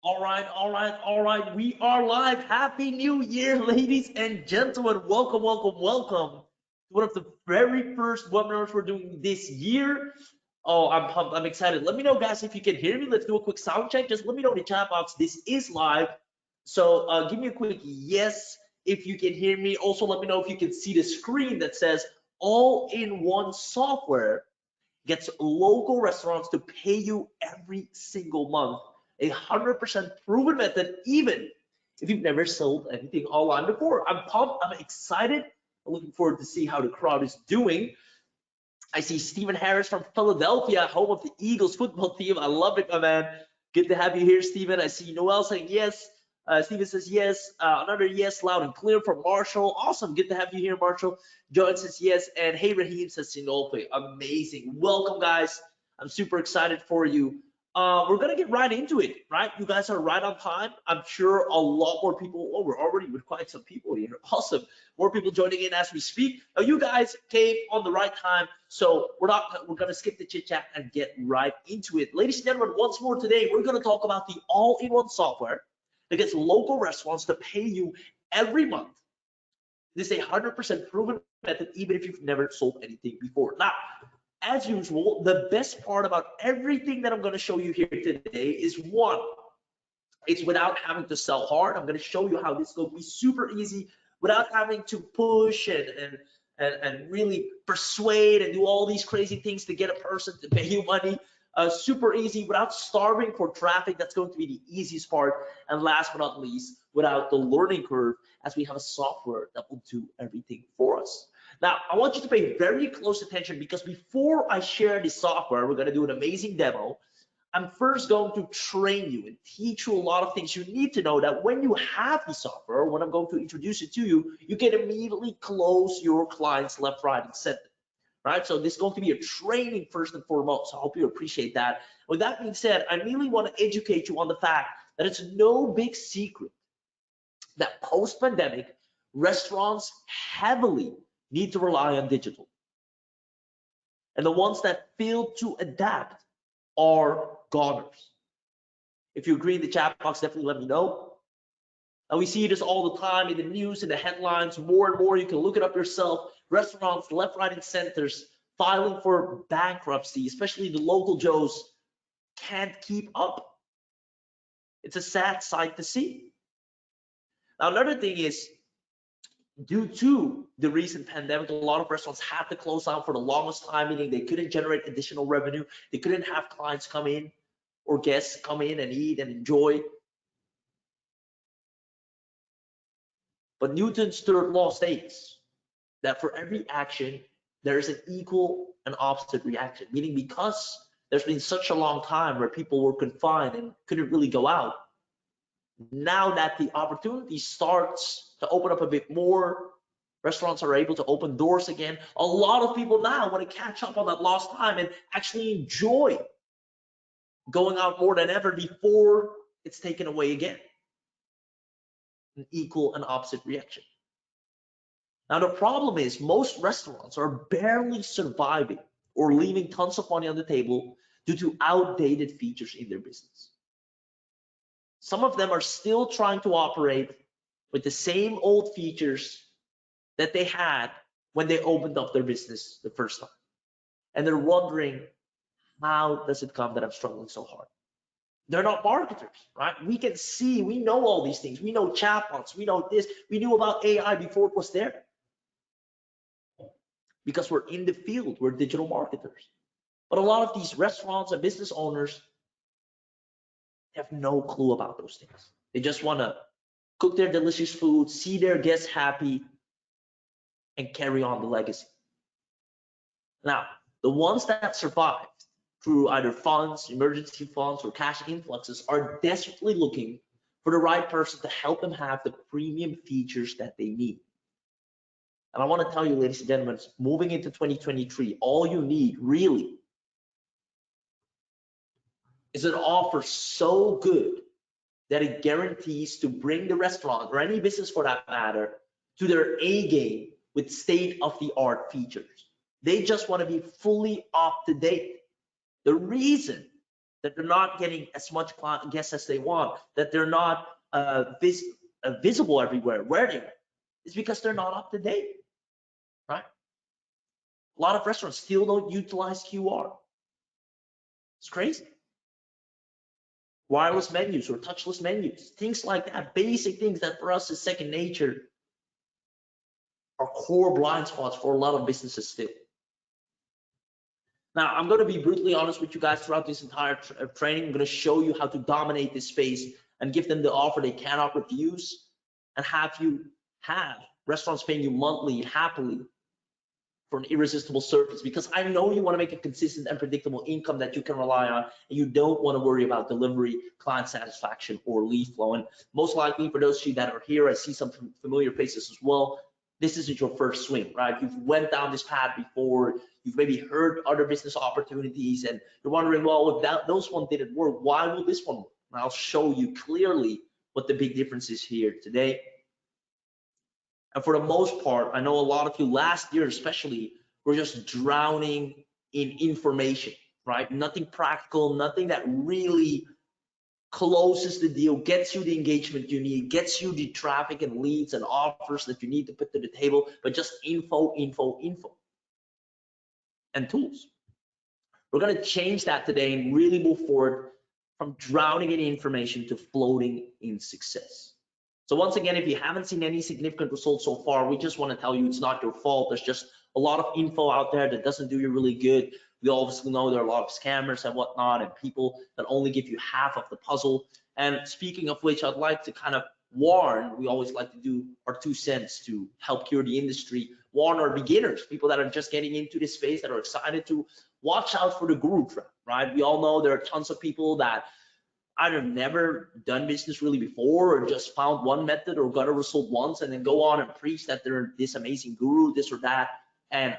All right. We are live. Happy New Year, ladies and gentlemen. Welcome to one of the very first webinars we're doing this year. Oh, I'm pumped. I'm excited. Let me know, guys, if you can hear me. Let's do a quick sound check. Just let me know in the chat box. This is live. So give me a quick yes if you can hear me. Also, let me know if you can see the screen that says all-in-one software gets local restaurants to pay you every single month. 100% proven method, even if you've never sold anything online before. I'm pumped. I'm excited. I'm looking forward to see how the crowd is doing. I see Stephen Harris from Philadelphia, home of the Eagles football team. I love it, my man. Good to have you here, Stephen. I see Noel saying yes. Stephen says yes. Another yes, loud and clear from Marshall. Awesome. Good to have you here, Marshall. John says yes. And hey, Raheem says Sinolfe. Amazing. Welcome, guys. I'm super excited for you. We're gonna get right into it, right? You guys are right on time. I'm sure a lot more people. Oh, we're already with quite some people here. Awesome. More people joining in as we speak. Now, you guys came on the right time, so we're gonna skip the chit chat and get right into it. Ladies and gentlemen, once more today, we're gonna talk about the all-in-one software that gets local restaurants to pay you every month. This is a 100% proven method, even if you've never sold anything before. Now, as usual, the best part about everything that I'm going to show you here today is one, it's without having to sell hard. I'm going to show you how this is going to be super easy without having to push and really persuade and do all these crazy things to get a person to pay you money. Super easy without starving for traffic. That's going to be the easiest part. And last but not least, without the learning curve, as we have a software that will do everything for us. Now, I want you to pay very close attention because before I share the software, we're going to do an amazing demo. I'm first going to train you and teach you a lot of things you need to know that when you have the software, when I'm going to introduce it to you, you can immediately close your clients left, right, and center. Right? So this is going to be a training first and foremost. So I hope you appreciate that. With that being said, I really want to educate you on the fact that it's no big secret that post-pandemic restaurants heavily need to rely on digital. And the ones that fail to adapt are goners. If you agree in the chat box, definitely let me know. And we see this all the time in the news, in the headlines, more and more. You can look it up yourself. Restaurants, left, right, and centers filing for bankruptcy, especially the local Joes, can't keep up. It's a sad sight to see. Now, another thing is, due to the recent pandemic, a lot of restaurants had to close down for the longest time, meaning they couldn't generate additional revenue. They couldn't have clients come in or guests come in and eat and enjoy. But Newton's third law states that for every action, there is an equal and opposite reaction, meaning because there's been such a long time where people were confined and couldn't really go out, now that the opportunity starts to open up a bit more, restaurants are able to open doors again. A lot of people now want to catch up on that lost time and actually enjoy going out more than ever before it's taken away again. An equal and opposite reaction. Now, the problem is most restaurants are barely surviving or leaving tons of money on the table due to outdated features in their business. Some of them are still trying to operate with the same old features that they had when they opened up their business the first time. And they're wondering, how does it come that I'm struggling so hard? They're not marketers, right? We can see, we know all these things. We know chatbots, we know this, we knew about AI before it was there. Because we're in the field, we're digital marketers. But a lot of these restaurants and business owners have no clue about those things. They just want to cook their delicious food, see their guests happy, and carry on the legacy. Now, the ones that survived through either funds, emergency funds, or cash influxes are desperately looking for the right person to help them have the premium features that they need. And I want to tell you, ladies and gentlemen, moving into 2023, all you need really is an offer so good that it guarantees to bring the restaurant or any business for that matter to their A game with state-of-the-art features. They just want to be fully up to date. The reason that they're not getting as much guests as they want, that they're not visible everywhere. Where they are, it's because they're not up to date, right? A lot of restaurants still don't utilize QR. It's crazy. Wireless menus or touchless menus, things like that, basic things that for us is second nature, are core blind spots for a lot of businesses still. Now, I'm going to be brutally honest with you guys throughout this entire training. I'm going to show you how to dominate this space and give them the offer they cannot refuse, and have restaurants paying you monthly happily for an irresistible service, because I know you want to make a consistent and predictable income that you can rely on, and you don't want to worry about delivery, client satisfaction, or lead flow. And most likely, for those of you that are here, I see some familiar faces as well. This isn't your first swing, right? You've went down this path before. You've maybe heard other business opportunities, and you're wondering, well, if those one didn't work, why will this one work? And I'll show you clearly what the big difference is here today. And for the most part, I know a lot of you last year especially were just drowning in information, right? Nothing practical, nothing that really closes the deal, gets you the engagement you need, gets you the traffic and leads and offers that you need to put to the table, but just info, info, info, and tools. We're going to change that today and really move forward from drowning in information to floating in success. So once again, if you haven't seen any significant results so far, we just want to tell you it's not your fault. There's just a lot of info out there that doesn't do you really good. We obviously know there are a lot of scammers and whatnot, and people that only give you half of the puzzle. And speaking of which, I'd like to kind of warn, we always like to do our 2 cents to help cure the industry, warn our beginners, people that are just getting into this space, that are excited to watch out for the guru trap, right? We all know there are tons of people that either never done business really before, or just found one method or got a result once and then go on and preach that they're this amazing guru, this or that, and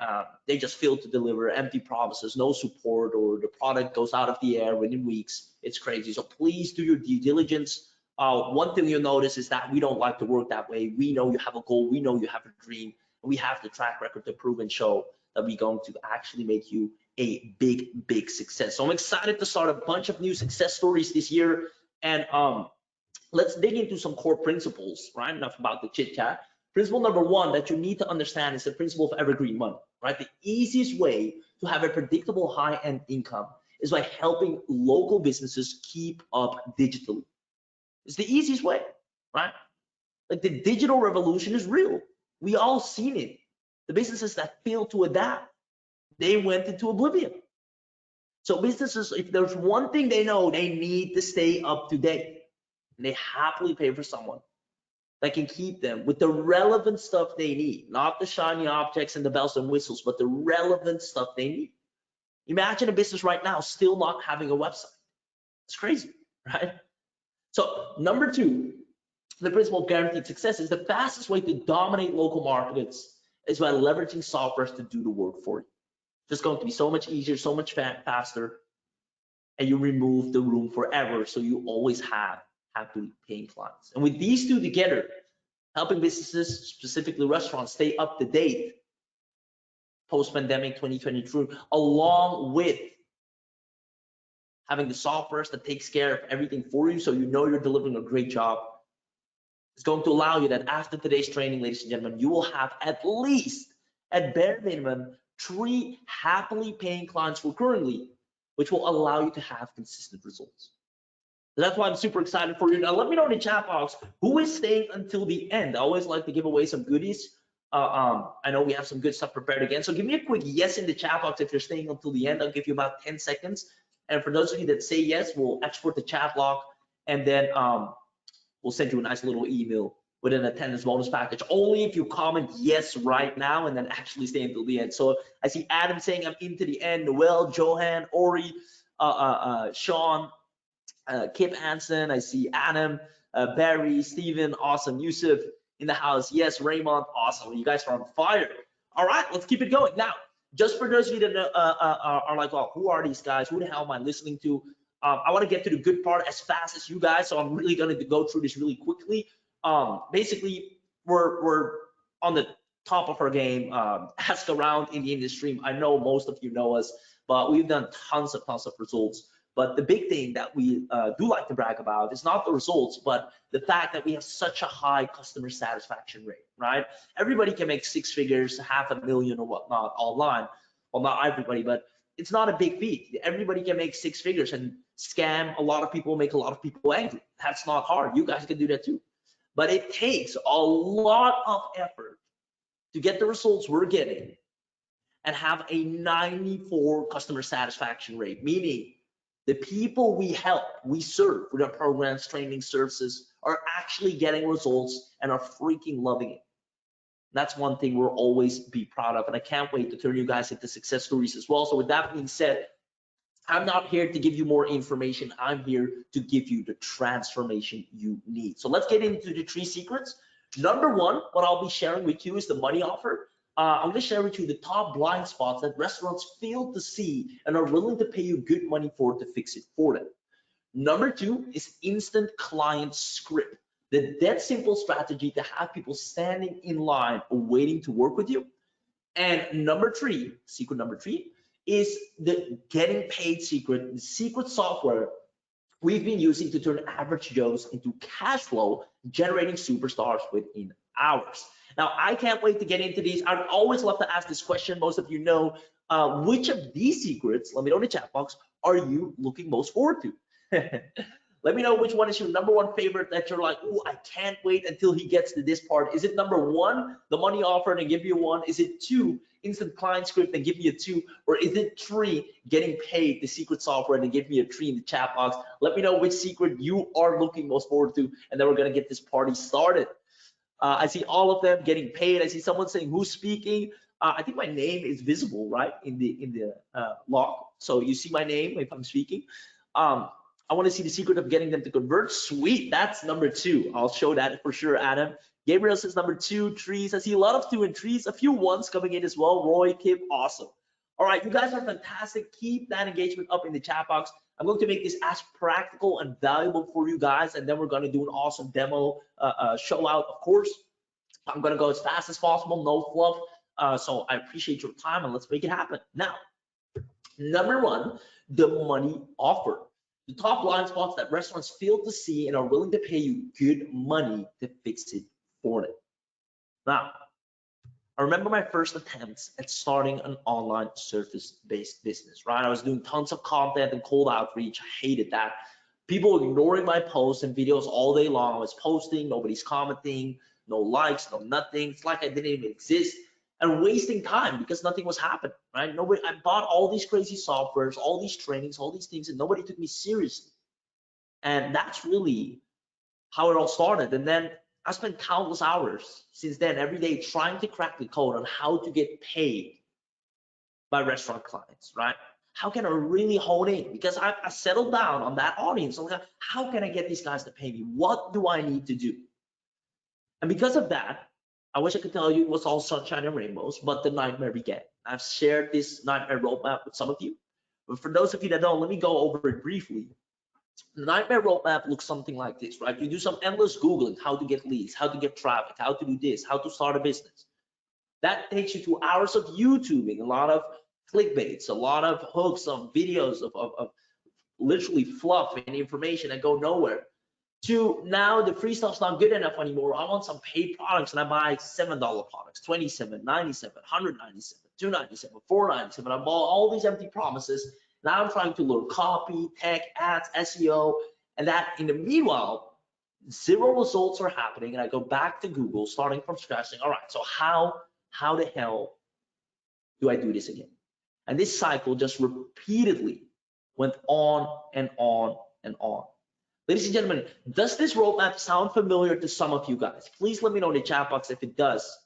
they just fail to deliver, empty promises, no support, or the product goes out of the air within weeks. It's crazy. So please do your due diligence. One thing you'll notice is that we don't like to work that way. We know you have a goal, we know you have a dream, and we have the track record to prove and show that we're going to actually make you a big success. So I'm excited to start a bunch of new success stories this year, and let's dig into some core principles, right? Enough about the chit chat. Principle number 1 that you need to understand is the principle of evergreen money, right? The easiest way to have a predictable high-end income is by helping local businesses keep up digitally. It's the easiest way, right? Like, the digital revolution is real. We all seen it. The businesses that fail to adapt, they went into oblivion. So businesses, if there's one thing they know, they need to stay up to date. And they happily pay for someone that can keep them with the relevant stuff they need, not the shiny objects and the bells and whistles, but the relevant stuff they need. Imagine a business right now still not having a website. It's crazy, right? So number 2, the principle of guaranteed success is the fastest way to dominate local markets is by leveraging software to do the work for you. Just going to be so much easier, so much faster, and you remove the room for error, so you always have happily paying clients. And with these two together, helping businesses, specifically restaurants, stay up to date post-pandemic 2023, along with having the software that takes care of everything for you, so you know you're delivering a great job, is going to allow you that after today's training, ladies and gentlemen, you will have at least, at bare minimum, 3 happily paying clients recurrently, which will allow you to have consistent results. So that's why I'm super excited for you. Now, let me know in the chat box who is staying until the end. I always like to give away some goodies. I know we have some good stuff prepared again. So give me a quick yes in the chat box if you're staying until the end. I'll give you about 10 seconds. And for those of you that say yes, we'll export the chat log, and then we'll send you a nice little email with an attendance bonus package, only if you comment yes right now and then actually stay until the end. So I see Adam saying I'm into the end, Noel, Johan, Ori, Sean, Kip Hansen, I see Adam, Barry, Steven, awesome, Yusuf in the house, yes, Raymond, awesome, you guys are on fire. All right, let's keep it going. Now, just for those of you that are like, oh, who are these guys? Who the hell am I listening to? I want to get to the good part as fast as you guys, so I'm really going to go through this really quickly. Basically, we're on the top of our game. Ask around in the industry. I know most of you know us, but we've done tons of results But the big thing that we do like to brag about is not the results, but the fact that we have such a high customer satisfaction rate, right? Everybody can make six figures, 500,000 or whatnot online. Well, not everybody, but it's not a big feat. Everybody can make six figures and scam a lot of people, make a lot of people angry. That's not hard. You guys can do that too. But it takes a lot of effort to get the results we're getting and have a 94 customer satisfaction rate, meaning the people we help, we serve with our programs, training, services are actually getting results and are freaking loving it. That's one thing we'll always be proud of, and I can't wait to turn you guys into success stories as well. So with that being said, I'm not here to give you more information. I'm here to give you the transformation you need. So let's get into the 3 secrets. Number 1, what I'll be sharing with you is the money offer. I'm going to share with you the top blind spots that restaurants fail to see and are willing to pay you good money for to fix it for them. Number 2 is instant client script, the dead simple strategy to have people standing in line or waiting to work with you. And number 3, secret number 3, is the getting paid secret, the secret software we've been using to turn average Joes into cash flow, generating superstars within hours. Now, I can't wait to get into these. I'd always love to ask this question. Most of you know, which of these secrets, let me know in the chat box, are you looking most forward to? Let me know which one is your number 1 favorite that you're like, oh, I can't wait until he gets to this part. Is it number 1, the money offer and give you a 1? Is it 2, instant client script and give me a 2? Or is it 3, getting paid, the secret software and give me a 3 in the chat box? Let me know which secret you are looking most forward to, and then we're gonna get this party started. I see all of them getting paid. I see someone saying who's speaking. I think my name is visible, right, in the log. So you see my name if I'm speaking. I want to see the secret of getting them to convert. Sweet, that's number 2. I'll show that for sure, Adam. Gabriel says number 2, 3s. I see a lot of 2 and 3s, a few 1s coming in as well. Roy, Kip, awesome. All right, you guys are fantastic. Keep that engagement up in the chat box. I'm going to make this as practical and valuable for you guys, and then we're going to do an awesome demo show out, of course. I'm going to go as fast as possible, no fluff. So I appreciate your time, and let's make it happen. Now, number 1, the money offer. The top blind spots that restaurants fail to see and are willing to pay you good money to fix it for them. Now, I remember my first attempts at starting an online service-based business, right? I was doing tons of content and cold outreach. I hated that. People were ignoring my posts and videos all day long. I was posting, nobody's commenting, no likes, no nothing. It's like I didn't even exist, and wasting time because nothing was happening, right? Nobody, I bought all these crazy softwares, all these trainings, all these things, and nobody took me seriously. And that's really how it all started. And then I spent countless hours since then, every day, trying to crack the code on how to get paid by restaurant clients, right? How can I really hone in? Because I settled down on that audience. So like, how can I get these guys to pay me? What do I need to do? And because of that, I wish I could tell you it was all sunshine and rainbows, but the nightmare began. I've shared this nightmare roadmap with some of you, but for those of you that don't, let me go over it briefly. The nightmare roadmap looks something like this, right? You do some endless Googling, how to get leads, how to get traffic, how to do this, how to start a business. That takes you to hours of YouTubing, a lot of clickbaits, a lot of hooks of videos of literally fluff and information that go nowhere. To now the free stuff's not good enough anymore. I want some paid products, and I buy $7 products, $27, $97, $197, $297, $497. I bought all these empty promises. Now I'm trying to learn copy, tech, ads, SEO, and that in the meanwhile, 0 results are happening, and I go back to Google, starting from scratch, saying, all right, so how the hell do I do this again? And this cycle just repeatedly went on and on and on. Ladies and gentlemen, does this roadmap sound familiar to some of you guys? Please let me know in the chat box if it does.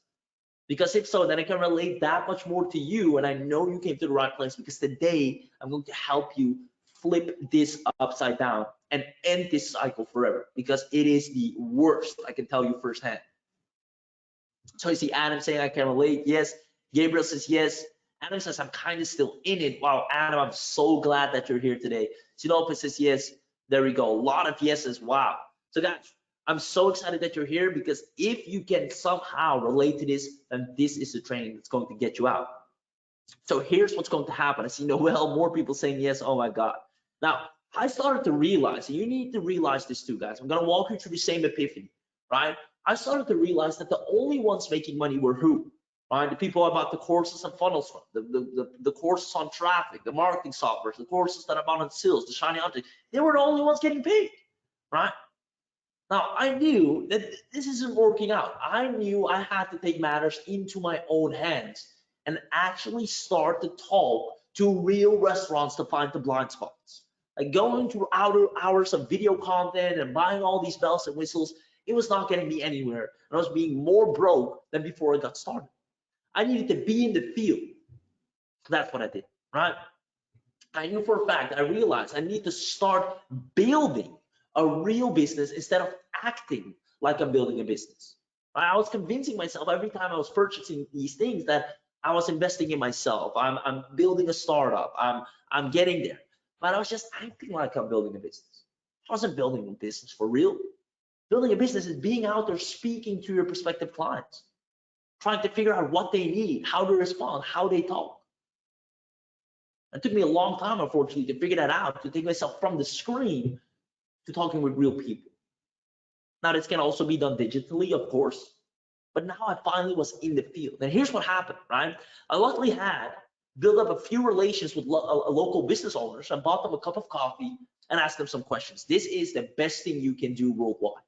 Because if so, then I can relate that much more to you, and I know you came to the right place, because today I'm going to help you flip this upside down and end this cycle forever, because it is the worst, I can tell you firsthand. So I see Adam saying I can relate. Yes. Gabriel says yes. Adam says I'm kind of still in it. Wow, Adam, I'm so glad that you're here today. Sinopa says yes. There we go. A lot of yeses. Wow. So guys, I'm so excited that you're here, because if you can somehow relate to this, then this is the training that's going to get you out. So here's what's going to happen. I see Noel, more people saying yes. Oh my God. Now, I started to realize, and you need to realize this too, guys. I'm gonna walk you through the same epiphany, right? I started to realize that the only ones making money were who? Right? The people about the courses and funnels from, the courses on traffic, the marketing software, the courses that are about on sales, the shiny object. They were the only ones getting paid, right? Now I knew that this isn't working out. I knew I had to take matters into my own hands and actually start to talk to real restaurants to find the blind spots. Like going through hours of video content and buying all these bells and whistles, it was not getting me anywhere. And I was being more broke than before I got started. I needed to be in the field. That's what I did, right? I knew for a fact, I realized I need to start building a real business instead of acting like I'm building a business. I was convincing myself every time I was purchasing these things that I was investing in myself. I'm building a startup. I'm getting there. But I was just acting like I'm building a business. I wasn't building a business for real. Building a business is being out there speaking to your prospective clients, trying to figure out what they need, how to respond, how they talk. It took me a long time, unfortunately, to figure that out, to take myself from the screen to talking with real people. Now, this can also be done digitally, of course, but now I finally was in the field. And here's what happened, right? I luckily had built up a few relations with local business owners and bought them a cup of coffee and asked them some questions. This is the best thing you can do worldwide.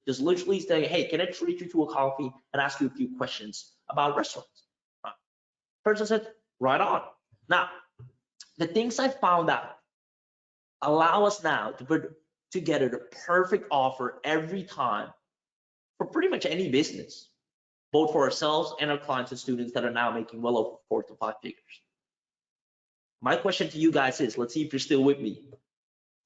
Just literally say, hey, can I treat you to a coffee and ask you a few questions about restaurants? Person said, right on. Now, the things I found out allow us now to put together the perfect offer every time for pretty much any business, both for ourselves and our clients and students that are now making well over 4 to 5 figures. My question to you guys is, let's see if you're still with me.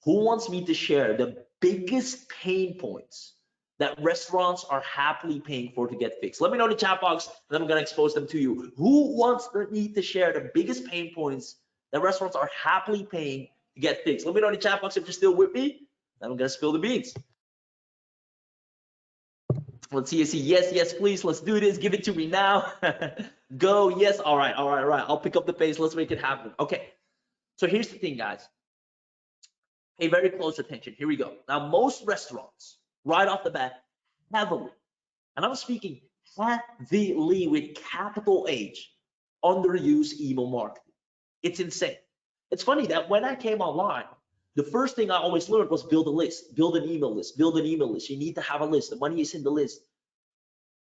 Who wants me to share the biggest pain points that restaurants are happily paying for to get fixed? Let me know in the chat box, and then I'm gonna expose them to you. Who wants me to share the biggest pain points that restaurants are happily paying to get fixed? Let me know in the chat box if you're still with me, then I'm gonna spill the beans. Let's see, yes, please, let's do this, give it to me now. Go, yes, all right, I'll pick up the pace, let's make it happen. Okay, so here's the thing, guys. Pay very close attention, here we go. Now, most restaurants, right off the bat, heavily, and I'm speaking heavily with capital H, underuse email marketing. It's insane. It's funny that when I came online, the first thing I always learned was build a list, build an email list, build an email list. You need to have a list. The money is in the list.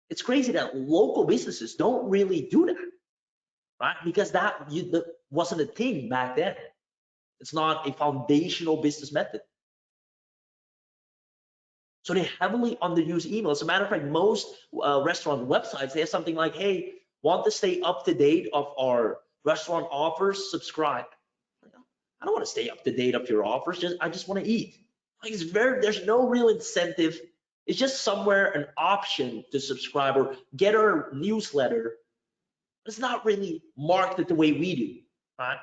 It's crazy that local businesses don't really do that, right? Because that wasn't a thing back then. It's not a foundational business method. So they heavily underuse email. As a matter of fact, most restaurant websites, they have something like, hey, want to stay up to date of our restaurant offers, subscribe. I don't want to stay up to date of your offers. I just want to eat. Like there's no real incentive. It's just somewhere an option to subscribe or get our newsletter. It's not really marketed the way we do, right?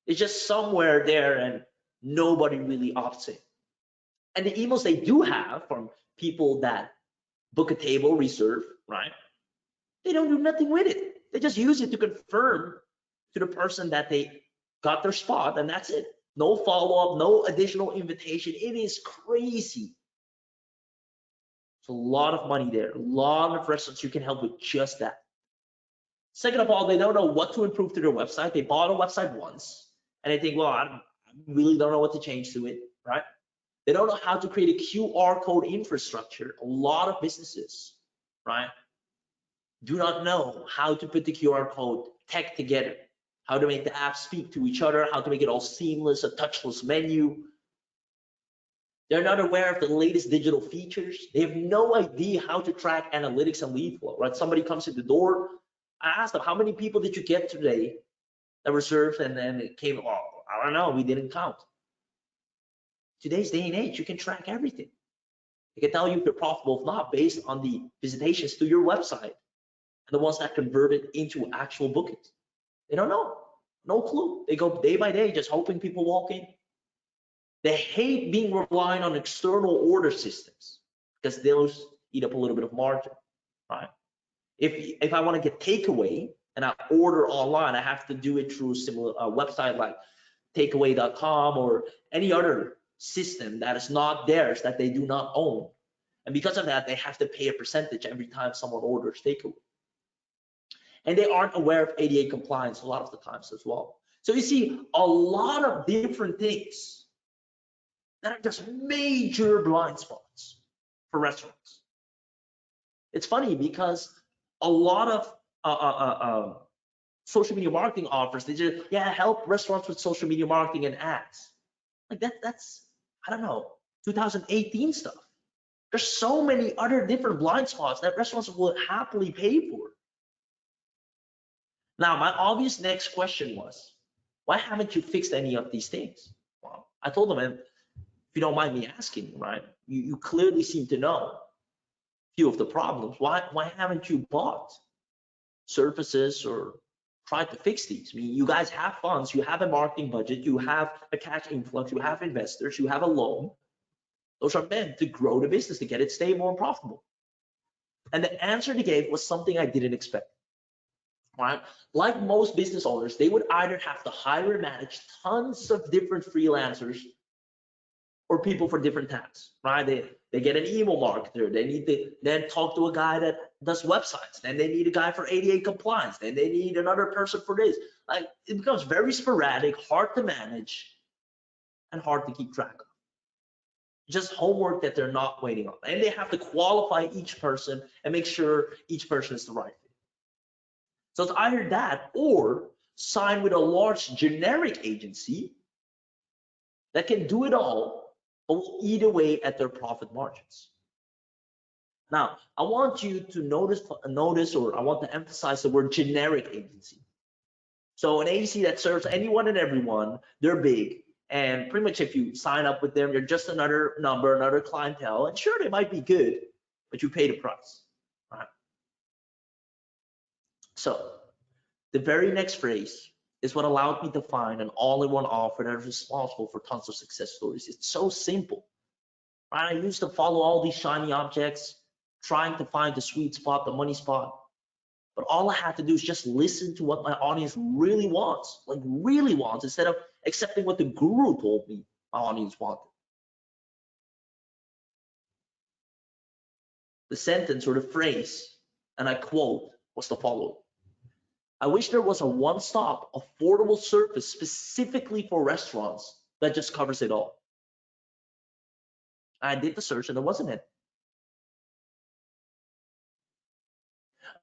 It's just somewhere there and nobody really opts it. And the emails they do have from people that book a table, reserve, right? They don't do nothing with it. They just use it to confirm to the person that they got their spot, and that's it. No follow-up, no additional invitation. It is crazy. It's a lot of money there. A lot of restaurants you can help with just that. Second of all, they don't know what to improve to their website. They bought a website once, and they think, well, I really don't know what to change to it, right? They don't know how to create a QR code infrastructure. A lot of businesses, right, do not know how to put the QR code tech together, how to make the apps speak to each other, how to make it all seamless, a touchless menu. They're not aware of the latest digital features. They have no idea how to track analytics and lead flow, right? Somebody comes in the door. I asked them, how many people did you get today that reserved? And then it came, oh, I don't know, we didn't count. Today's day and age, you can track everything. It can tell you if you're profitable or not based on the visitations to your website and the ones that converted into actual bookings. They don't know, no clue. They go day by day just hoping people walk in. They hate being reliant on external order systems because those eat up a little bit of margin, right? If I want to get takeaway and I order online, I have to do it through a similar website like takeaway.com or any other system that is not theirs, that they do not own. And because of that, they have to pay a percentage every time someone orders takeaway. And they aren't aware of ADA compliance a lot of the times as well. So you see a lot of different things that are just major blind spots for restaurants. It's funny because a lot of social media marketing offers, they just, yeah, help restaurants with social media marketing and ads. Like that's, I don't know, 2018 stuff. There's so many other different blind spots that restaurants will happily pay for. Now, my obvious next question was, why haven't you fixed any of these things? Well, I told them, if you don't mind me asking, right? You clearly seem to know a few of the problems. Why haven't you bought services or tried to fix these? I mean, you guys have funds, you have a marketing budget, you have a cash influx, you have investors, you have a loan. Those are meant to grow the business, to get it stable and profitable. And the answer they gave was something I didn't expect. Right? Like most business owners, they would either have to hire and manage tons of different freelancers or people for different tasks, right? They get an email marketer, they need to then talk to a guy that does websites, then they need a guy for ADA compliance, then they need another person for this. Like, it becomes very sporadic, hard to manage, and hard to keep track of. Just homework that they're not waiting on. And they have to qualify each person and make sure each person is the right fit. So it's either that or sign with a large generic agency that can do it all, but will eat away at their profit margins. Now, I want you to notice, or I want to emphasize the word generic agency. So an agency that serves anyone and everyone, they're big. And pretty much if you sign up with them, you're just another number, another clientele. And sure, they might be good, but you pay the price, right? So the very next phrase is what allowed me to find an all-in-one offer that is responsible for tons of success stories. It's so simple, right? I used to follow all these shiny objects, trying to find the sweet spot, the money spot. But all I had to do is just listen to what my audience really wants, like really wants, instead of accepting what the guru told me my audience wanted. The sentence or the phrase, and I quote, was the following: I wish there was a one-stop, affordable service specifically for restaurants that just covers it all. I did the search and there wasn't it.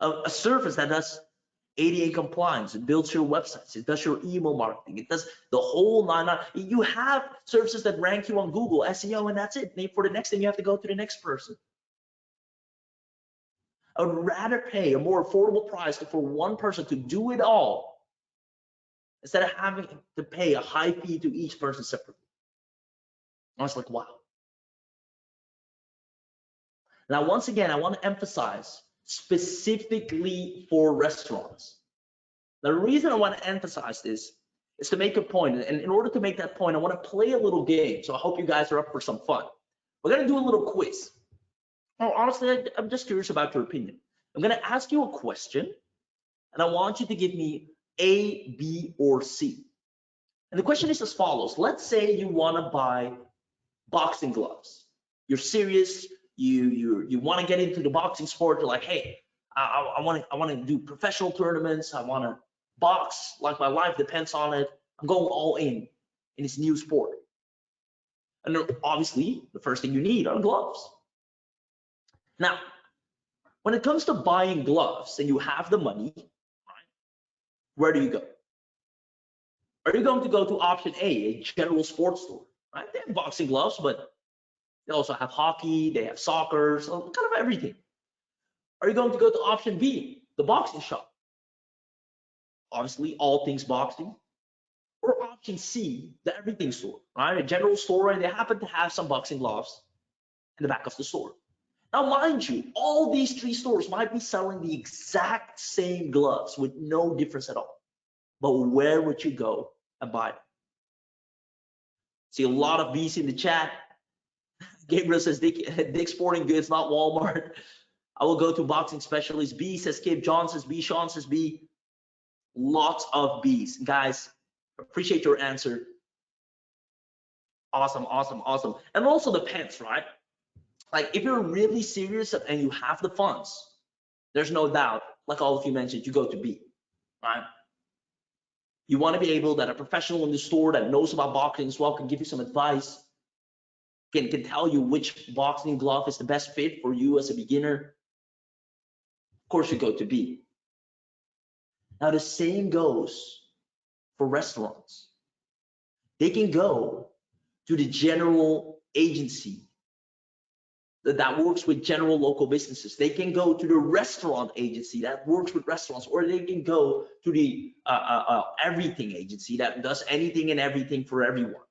A service that does ADA compliance, it builds your websites, it does your email marketing, it does the whole nine. You have services that rank you on Google, SEO, and that's it. For the next thing, you have to go to the next person. I would rather pay a more affordable price for one person to do it all instead of having to pay a high fee to each person separately. I was like, wow. Now, once again, I want to emphasize specifically for restaurants. The reason I want to emphasize this is to make a point, and in order to make that point, I want to play a little game. So I hope you guys are up for some fun. We're going to do a little quiz. Well, honestly, I'm just curious about your opinion. I'm going to ask you a question, and I want you to give me A, B, or C. And the question is as follows. Let's say you want to buy boxing gloves. You're serious. You want to get into the boxing sport. You're like, hey, I want to do professional tournaments. I want to box like my life depends on it. I'm going all in this new sport. And obviously, the first thing you need are gloves. Now, when it comes to buying gloves and you have the money, right, where do you go? Are you going to go to option A, a general sports store? Right? They have boxing gloves, but they also have hockey, they have soccer, so kind of everything. Are you going to go to option B, the boxing shop? Obviously, all things boxing. Or option C, the everything store, right? A general store, and they happen to have some boxing gloves in the back of the store. Now, mind you, all these three stores might be selling the exact same gloves with no difference at all. But where would you go and buy them? See a lot of B's in the chat. Gabriel says Dick's Sporting Goods, not Walmart. I will go to Boxing Specialist. B says Kip. John says B. Sean says B. Lots of B's. Guys, appreciate your answer. Awesome, awesome, awesome. And also depends, right? Like if you're really serious and you have the funds, there's no doubt, like all of you mentioned, you go to B, right? You want to be able that a professional in the store that knows about boxing as well can give you some advice, can tell you which boxing glove is the best fit for you as a beginner. Of course, you go to B. Now the same goes for restaurants. They can go to the general agency that works with general local businesses. They can go to the restaurant agency that works with restaurants, or they can go to the everything agency that does anything and everything for everyone.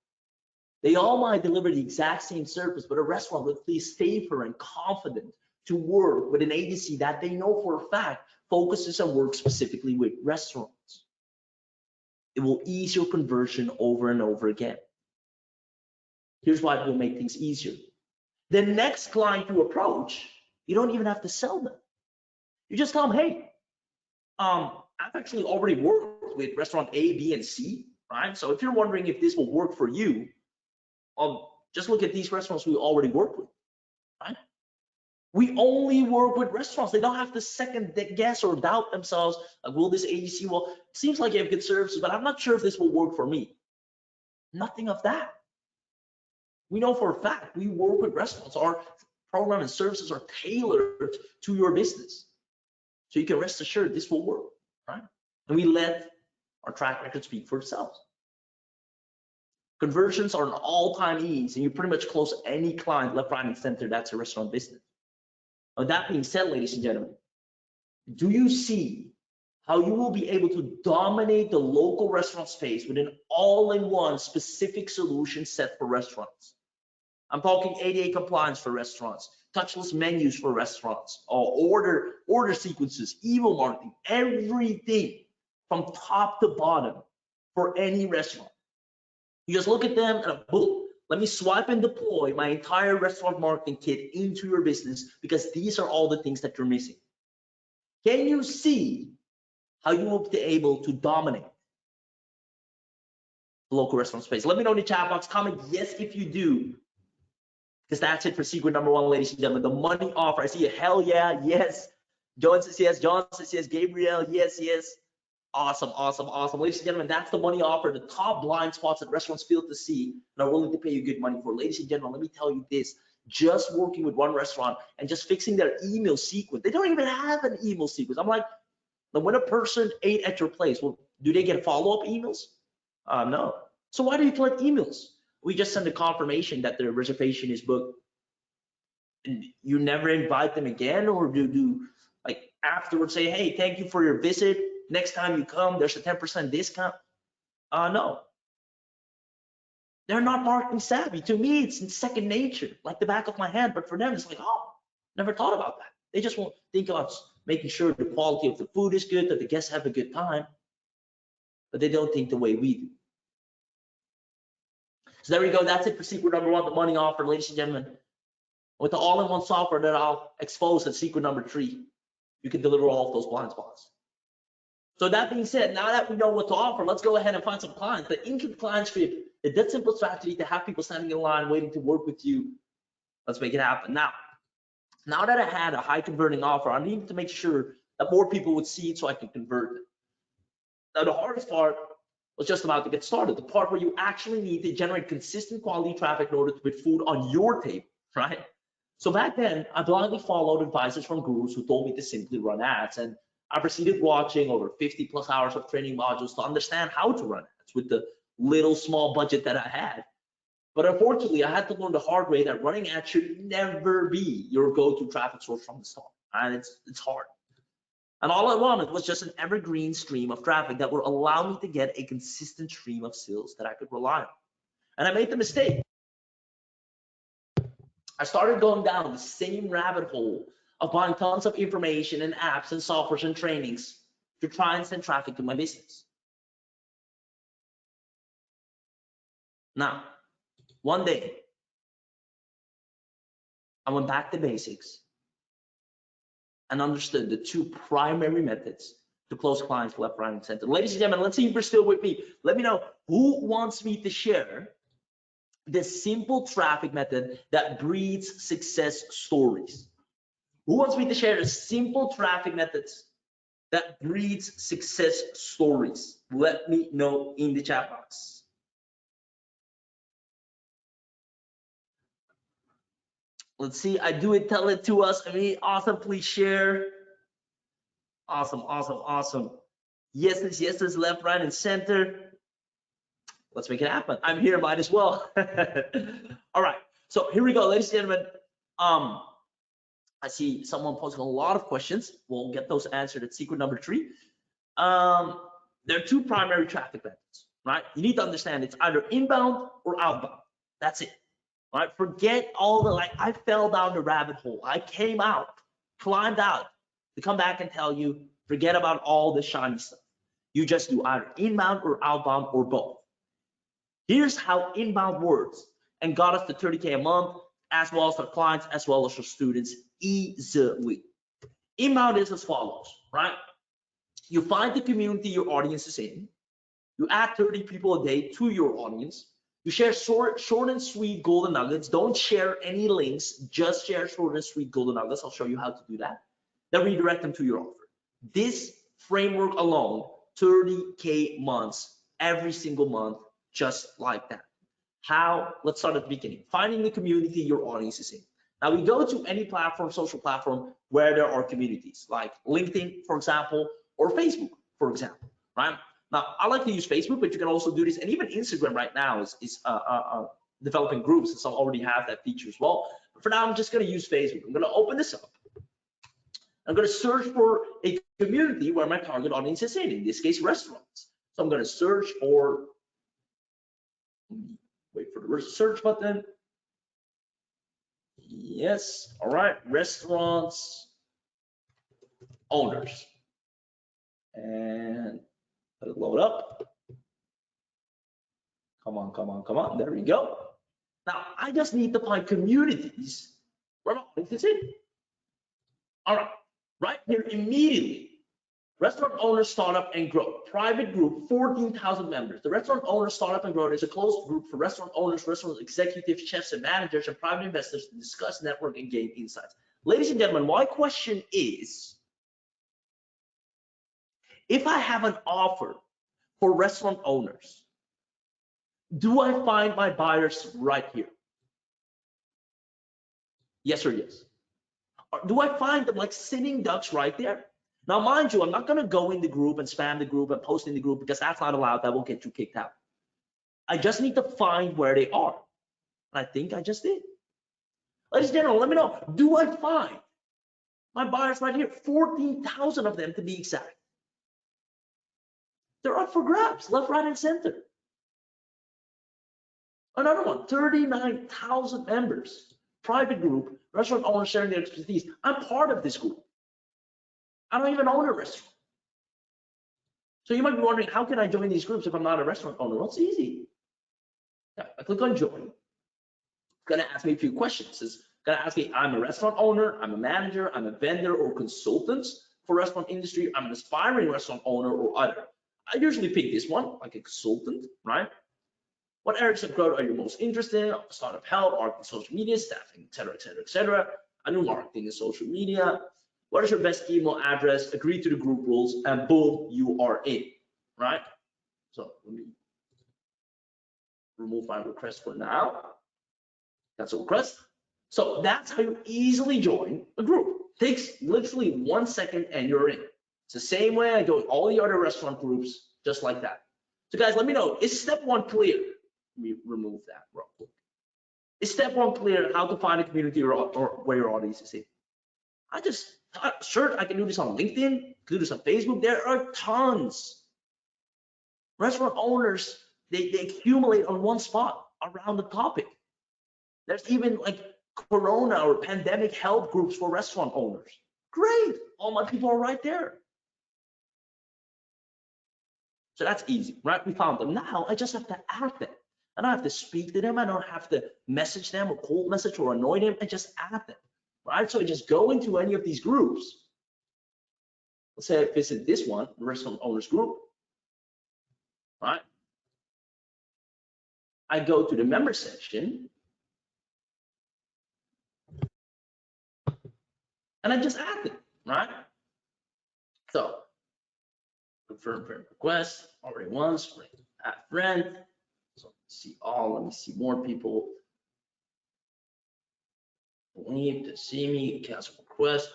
They all might deliver the exact same service, but a restaurant will feel safer and confident to work with an agency that they know for a fact focuses and works specifically with restaurants. It will ease your conversion over and over again. Here's why it will make things easier. The next client you approach, you don't even have to sell them. You just tell them, hey, I've actually already worked with restaurant A, B, and C, right? So if you're wondering if this will work for you, just look at these restaurants we already work with, right? We only work with restaurants. They don't have to second guess or doubt themselves. Like, will this agency, well, it seems like you have good services, but I'm not sure if this will work for me. Nothing of that. We know for a fact we work with restaurants. Our program and services are tailored to your business. So you can rest assured this will work, right? And we let our track record speak for itself. Conversions are an all-time ease, and you pretty much close any client left, right, and center that's a restaurant business. Now, that being said, ladies and gentlemen, do you see how you will be able to dominate the local restaurant space with an all-in-one specific solution set for restaurants? I'm talking ADA compliance for restaurants, touchless menus for restaurants, order sequences, email marketing, everything from top to bottom for any restaurant. You just look at them and boom, let me swipe and deploy my entire restaurant marketing kit into your business, because these are all the things that you're missing. Can you see how you will be able to dominate the local restaurant space? Let me know in the chat box. Comment yes if you do. Because that's it for secret number one, ladies and gentlemen. The money offer. I see a hell yeah, yes. John says yes. John says yes. Gabriel, yes, yes. Awesome, awesome, awesome. Ladies and gentlemen, that's the money offer. The top blind spots that restaurants fail to see and are willing to pay you good money for. Ladies and gentlemen, let me tell you this. Just working with one restaurant and just fixing their email sequence. They don't even have an email sequence. I'm like, when a person ate at your place, well, do they get follow-up emails? No. So why do you collect emails? We just send a confirmation that their reservation is booked, and you never invite them again, or do like afterwards say, hey, thank you for your visit. Next time you come, there's a 10% discount. No. They're not marketing savvy. To me, it's in second nature, like the back of my hand. But for them, it's like, oh, never thought about that. They just won't think about making sure the quality of the food is good, that the guests have a good time, but they don't think the way we do. So there we go. That's it for secret number one, the money offer, ladies and gentlemen. With the all-in-one software that I'll expose at secret number 3, you can deliver all of those blind spots. So that being said, now that we know what to offer, let's go ahead and find some clients. The Income Client Script, the dead simple strategy to have people standing in line waiting to work with you. Let's make it happen. Now that I had a high converting offer, I needed to make sure that more people would see it so I could convert them. Now the hardest part was just about to get started, the part where you actually need to generate consistent quality traffic in order to put food on your table, right? So back then, I blindly followed advices from gurus who told me to simply run ads, and I proceeded watching over 50 plus hours of training modules to understand how to run ads with the little small budget that I had. But unfortunately, I had to learn the hard way that running ads should never be your go-to traffic source from the start, and it's hard. And all I wanted was just an evergreen stream of traffic that would allow me to get a consistent stream of sales that I could rely on. And I made the mistake. I started going down the same rabbit hole of buying tons of information and apps and softwares and trainings to try and send traffic to my business. Now, one day, I went back to basics and understood the 2 primary methods to close clients left, right, and center. Ladies and gentlemen, let's see if you're still with me. Let me know who wants me to share the simple traffic method that breeds success stories. Who wants me to share the simple traffic methods that breeds success stories? Let me know in the chat box. Let's see. I do it. Tell it to us. I mean, awesome. Please share. Awesome, awesome, awesome. Yeses, yeses, left, right, and center. Let's make it happen. I'm here, might as well. All right. So here we go, ladies and gentlemen. I see someone posting a lot of questions. We'll get those answered at secret number 3. There are 2 primary traffic methods, right? You need to understand it's either inbound or outbound. That's it, right? Forget all the, like, I fell down the rabbit hole. I came out, climbed out to come back and tell you, forget about all the shiny stuff. You just do either inbound or outbound or both. Here's how inbound works and got us to 30K a month, as well as our clients, as well as our students, easily. Inbound is as follows, right? You find the community your audience is in. You add 30 people a day to your audience. You share short and sweet golden nuggets. Don't share any links, just share short and sweet golden nuggets. I'll show you how to do that. Then redirect them to your offer. This framework alone, 30K months, every single month, just like that. How? Let's start at the beginning. Finding the community your audience is in. Now we go to any platform, social platform, where there are communities, like LinkedIn, for example, or Facebook, for example, right? Now I like to use Facebook, but you can also do this, and even Instagram right now is developing groups, and some already have that feature as well. But for now, I'm just going to use Facebook. I'm going to open this up. I'm going to search for a community where my target audience is in this case, restaurants. So I'm going to search for, wait for the search button. Yes, all right, restaurants owners. And let it load up. Come on, come on, come on, there we go. Now, I just need to find communities where my audience is in. All right, right here immediately. Restaurant owner, startup, and growth. Private group, 14,000 members. The restaurant owner, startup, and growth is a closed group for restaurant owners, restaurant executives, chefs, and managers, and private investors to discuss, network, and gain insights. Ladies and gentlemen, my question is, if I have an offer for restaurant owners, do I find my buyers right here? Yes or yes? Or do I find them like sitting ducks right there? Now, mind you, I'm not going to go in the group and spam the group and post in the group because that's not allowed. That will get you kicked out. I just need to find where they are. And I think I just did. Ladies and gentlemen, let me know. Do I find my buyers right here? 14,000 of them to be exact. They're up for grabs, left, right, and center. Another one, 39,000 members. Private group, restaurant owners sharing their expertise. I'm part of this group. I don't even own a restaurant. So you might be wondering, how can I join these groups if I'm not a restaurant owner? Well, it's easy. Yeah, I click on join. It's gonna ask me a few questions. It's gonna ask me, I'm a restaurant owner, I'm a manager, I'm a vendor or consultant for restaurant industry, I'm an aspiring restaurant owner or other. I usually pick this one, like a consultant, right? What areas of growth are you most interested in? Startup help, marketing, social media, staffing, et cetera, et cetera, et cetera. I do marketing and social media. What is your best email address? Agree to the group rules, and boom, you are in, right? So let me remove my request for now. That's a request. So that's how you easily join a group. Takes literally 1 second and you're in. It's the same way I join all the other restaurant groups, just like that. So guys, let me know, is step 1 clear? Let me remove that real quick. Is step 1 clear how to find a community or where your audience is in? Sure, I can do this on LinkedIn, do this on Facebook. There are tons. Restaurant owners, they accumulate on one spot around the topic. There's even like Corona or pandemic help groups for restaurant owners. Great, all my people are right there. So that's easy, right? We found them. Now I just have to add them. I don't have to speak to them. I don't have to message them or cold message or annoy them. I just add them. Right? So I just go into any of these groups. Let's say I visit this one, the restaurant owners group. Right? I go to the member section and I just add them, right? So confirm friend request, already once, add friend. So see all, let me see more people. Need to see me, cancel request,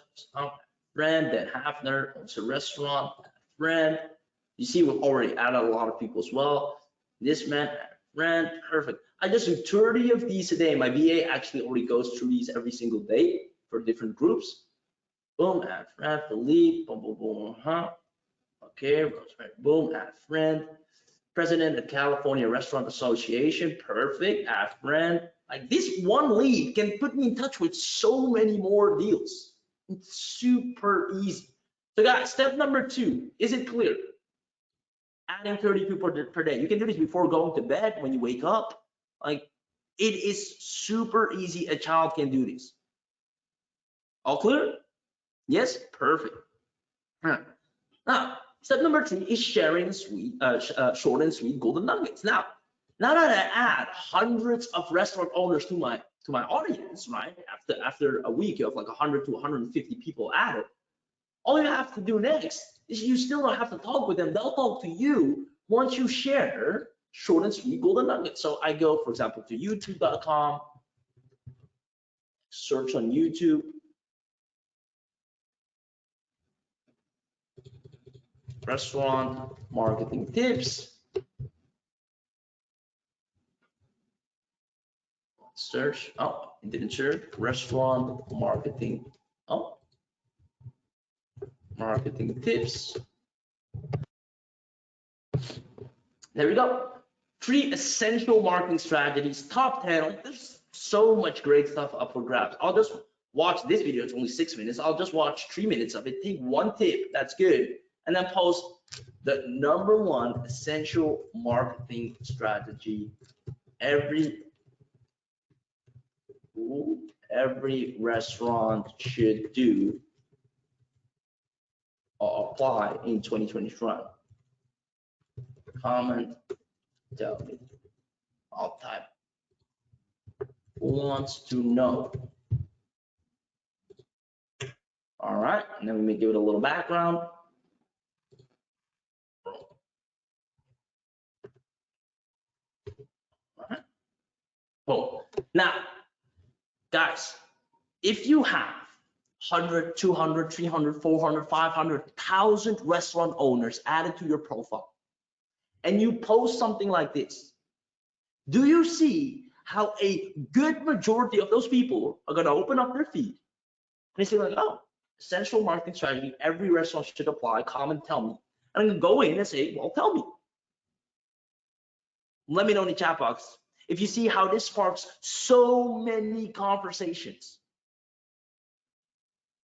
friend, then Hafner owns a restaurant, friend. You see, we've already added a lot of people as well. This man, friend, perfect. I just do 30 of these a day. My VA actually already goes through these every single day for different groups. Boom, add friend, Philippe, boom, boom, boom, Okay, boom, add friend. President of California Restaurant Association, perfect, add friend. Like this one lead can put me in touch with so many more deals. It's super easy. So guys, step number 2, is it clear? Adding 30 people per day. You can do this before going to bed, when you wake up. Like it is super easy. A child can do this. All clear? Yes, perfect. Now, step number 3 is sharing short and sweet golden nuggets. Now that I add hundreds of restaurant owners to my audience, right? After a week, you have like 100 to 150 people added. All you have to do next is you still don't have to talk with them. They'll talk to you once you share short and sweet golden nuggets. So I go, for example, to youtube.com, search on YouTube. Restaurant marketing tips. Search. Oh, it didn't search. Restaurant marketing. Oh, marketing tips. There we go. 3 essential marketing strategies, top 10. There's so much great stuff up for grabs. I'll just watch this video. It's only 6 minutes. I'll just watch 3 minutes of it. Take one tip. That's good. And then post the number 1 essential marketing strategy every restaurant should do or apply in 2021. Comment, tell me. I'll type. Who wants to know? All right, and then we may give it a little background. All right. Boom. Now, guys, if you have 100, 200, 300, 400, 500, 1,000 restaurant owners added to your profile, and you post something like this, do you see how a good majority of those people are going to open up their feed and they say like, oh, essential marketing strategy, every restaurant should apply, comment, tell me. And I'm going to go in and say, well, tell me. Let me know in the chat box if you see how this sparks so many conversations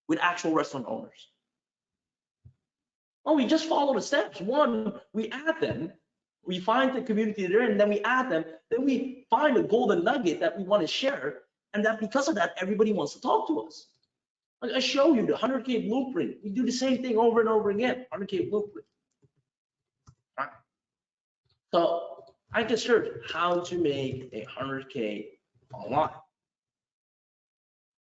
with actual restaurant owners. Oh, we just follow the steps. 1, we add them. We find the community they're in, then we add them. Then we find a golden nugget that we want to share. And that because of that, everybody wants to talk to us. Like I show you the 100K blueprint. We do the same thing over and over again. 100K blueprint. All right. So I can search how to make a 100K online.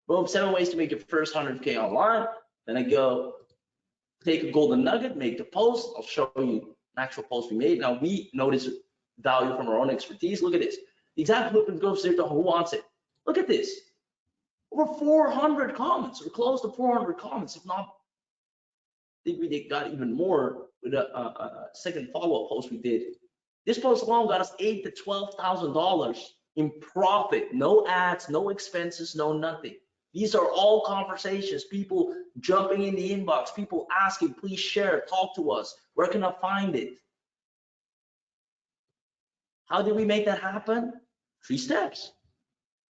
Boom, 7 ways to make your first 100K online. Then I go take a golden nugget, make the post. I'll show you an actual post we made. Now we notice value from our own expertise. Look at this. The exact blueprint goes there to who wants it. Look at this. Over 400 comments, or close to 400 comments, if not, I think we got even more with a second follow-up post we did. This post alone got us $8,000 to $12,000 in profit. No ads, no expenses, no nothing. These are all conversations, people jumping in the inbox, people asking, please share, talk to us. Where can I find it? How did we make that happen? 3 steps.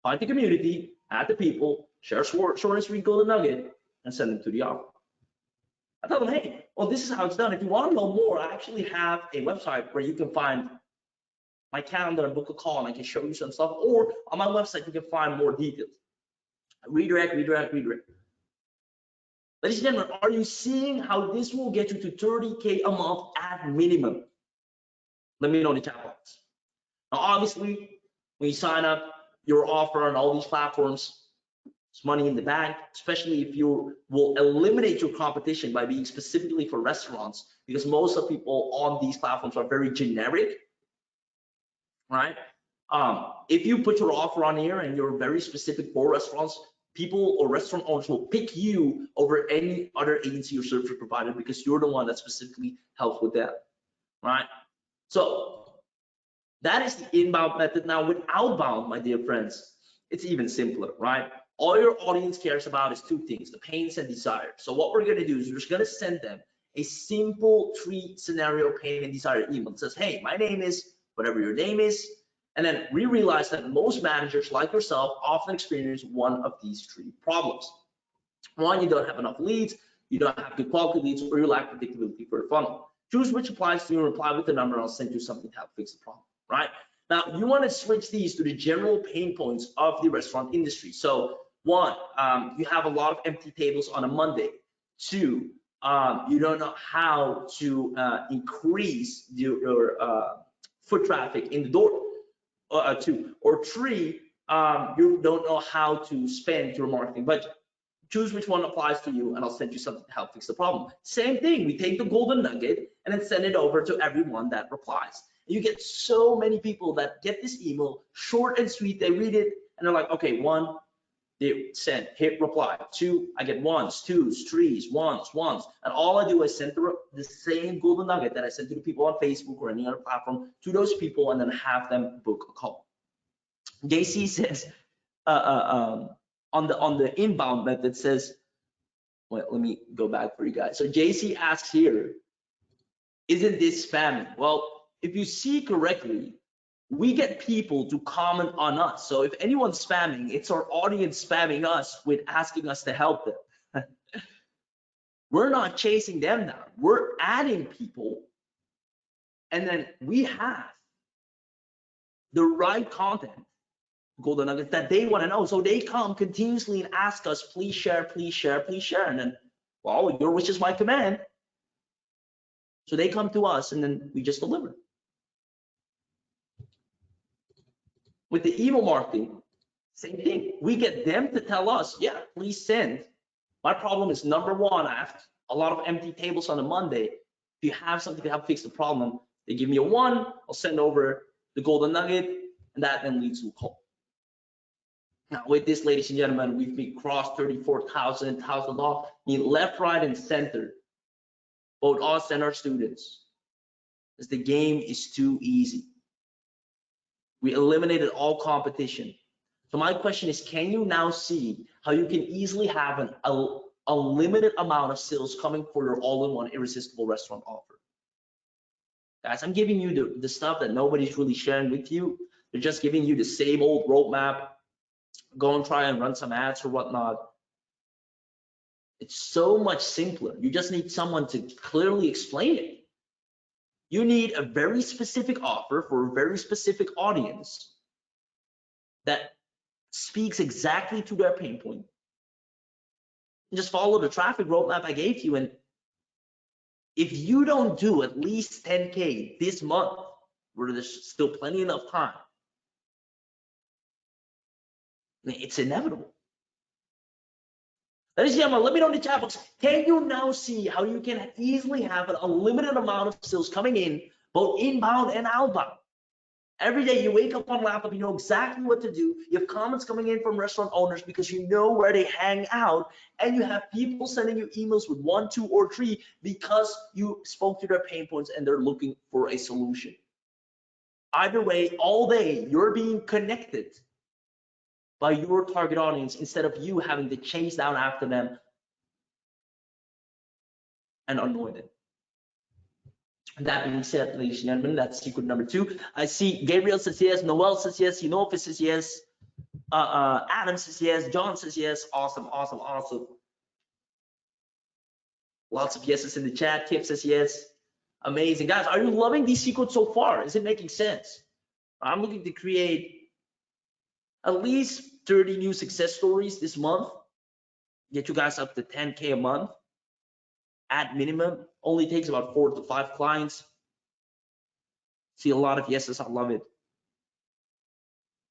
Find the community, add the people, share short and sweet golden nugget, and send them to the offer. I tell them, hey, well, this is how it's done. If you want to know more, I actually have a website where you can find my calendar and book a call, and I can show you some stuff. Or on my website, you can find more details. Redirect, redirect, redirect. Ladies and gentlemen, are you seeing how this will get you to 30K a month at minimum? Let me know in the chat box. Now, obviously, When you sign up your offer on all these platforms, it's money in the bank, especially if you will eliminate your competition by being specifically for restaurants, because most of people on these platforms are very generic, right? If you put your offer on here and you're very specific for restaurants, people or restaurant owners will pick you over any other agency or service provider because you're the one that specifically helps with them, right? So that is the inbound method. Now with outbound, my dear friends, it's even simpler, right? All your audience cares about is two things: the pains and desires. So what we're going to do is we're just going to send them a simple 3-scenario pain and desire email that says, hey, my name is whatever your name is. And then we realize that most managers like yourself often experience one of these 3 problems. One, you don't have enough leads, you don't have good quality leads, or you lack predictability for the funnel. Choose which applies to you and reply with the number, and I'll send you something to help fix the problem, right? Now, you want to switch these to the general pain points of the restaurant industry. So 1, you have a lot of empty tables on a Monday. 2, you don't know how to increase your foot traffic in the door. 2 or 3, you don't know how to spend your marketing budget. Choose which one applies to you, and I'll send you something to help fix the problem. Same thing, we take the golden nugget and then send it over to everyone that replies. You get so many people that get this email, short and sweet. They read it and they're like, okay, 1, they send, hit reply. 2, I get 1s, 2s, 3s, 1s, and all I do is send the same golden nugget that I send to the people on Facebook or any other platform to those people, and then have them book a call. JC says, on the inbound method says, well, let me go back for you guys. So JC asks here, isn't this spamming? Well, if you see correctly, we get people to comment on us. So if anyone's spamming, it's our audience spamming us with asking us to help them. We're not chasing them down. We're adding people, and then we have the right content, golden nuggets, that they want to know. So they come continuously and ask us, please share, please share, please share. And then, well, your wish is my command. So they come to us, and then we just deliver. With the email marketing, same thing. We get them to tell us, yeah, please send. My problem is, number 1, I have a lot of empty tables on a Monday. If you have something to help fix the problem, they give me a 1, I'll send over the golden nugget, and that then leads to a call. Now with this, ladies and gentlemen, we've crossed 34,000 off, left, right, and center, both us and our students, because the game is too easy. We eliminated all competition. So my question is, can you now see how you can easily have a limited amount of sales coming for your all-in-one irresistible restaurant offer? Guys, I'm giving you the stuff that nobody's really sharing with you. They're just giving you the same old roadmap. Go and try and run some ads or whatnot. It's so much simpler. You just need someone to clearly explain it. You need a very specific offer for a very specific audience that speaks exactly to their pain point. And just follow the traffic roadmap I gave you. And if you don't do at least 10K this month, where there's still plenty enough time, it's inevitable. Ladies and gentlemen, let me know in the chat box, can you now see how you can easily have an unlimited amount of sales coming in, both inbound and outbound? Every day you wake up on laptop, you know exactly what to do. You have comments coming in from restaurant owners because you know where they hang out, and you have people sending you emails with 1, 2, or 3 because you spoke to their pain points and they're looking for a solution. Either way, all day you're being connected by your target audience instead of you having to chase down after them and annoy them. That being said, ladies and gentlemen, that's secret number 2. I see Gabriel says yes, Noel says yes, Sinopha says yes, Adam says yes, John says yes. Awesome, awesome, awesome. Lots of yeses in the chat. Kip says yes. Amazing. Guys, are you loving these secrets so far? Is it making sense? I'm looking to create at least 30 new success stories this month. Get you guys up to 10K a month at minimum. Only takes about 4 to 5 clients. See a lot of yeses. I love it.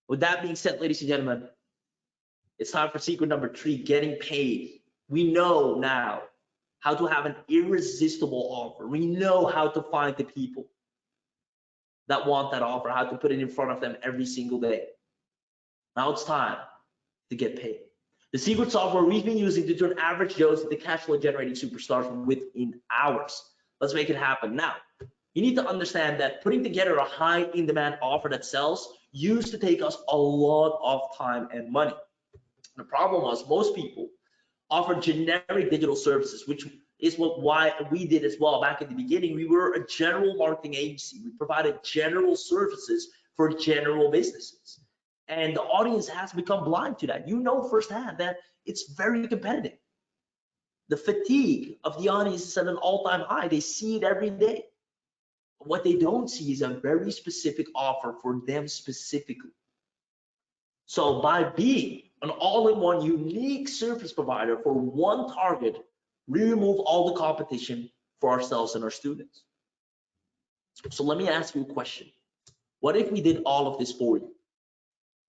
With that being said, ladies and gentlemen, it's time for secret number 3, getting paid. We know now how to have an irresistible offer. We know how to find the people that want that offer, how to put it in front of them every single day. Now it's time to get paid. The secret software we've been using to turn average Joes into cash flow generating superstars within hours. Let's make it happen. Now, you need to understand that putting together a high in demand offer that sells used to take us a lot of time and money. The problem was most people offer generic digital services, which is why we did as well back in the beginning. We were a general marketing agency. We provided general services for general businesses. And the audience has become blind to that. You know firsthand that it's very competitive. The fatigue of the audience is at an all-time high. They see it every day. What they don't see is a very specific offer for them specifically. So by being an all-in-one unique service provider for one target, we remove all the competition for ourselves and our students. So let me ask you a question. What if we did all of this for you?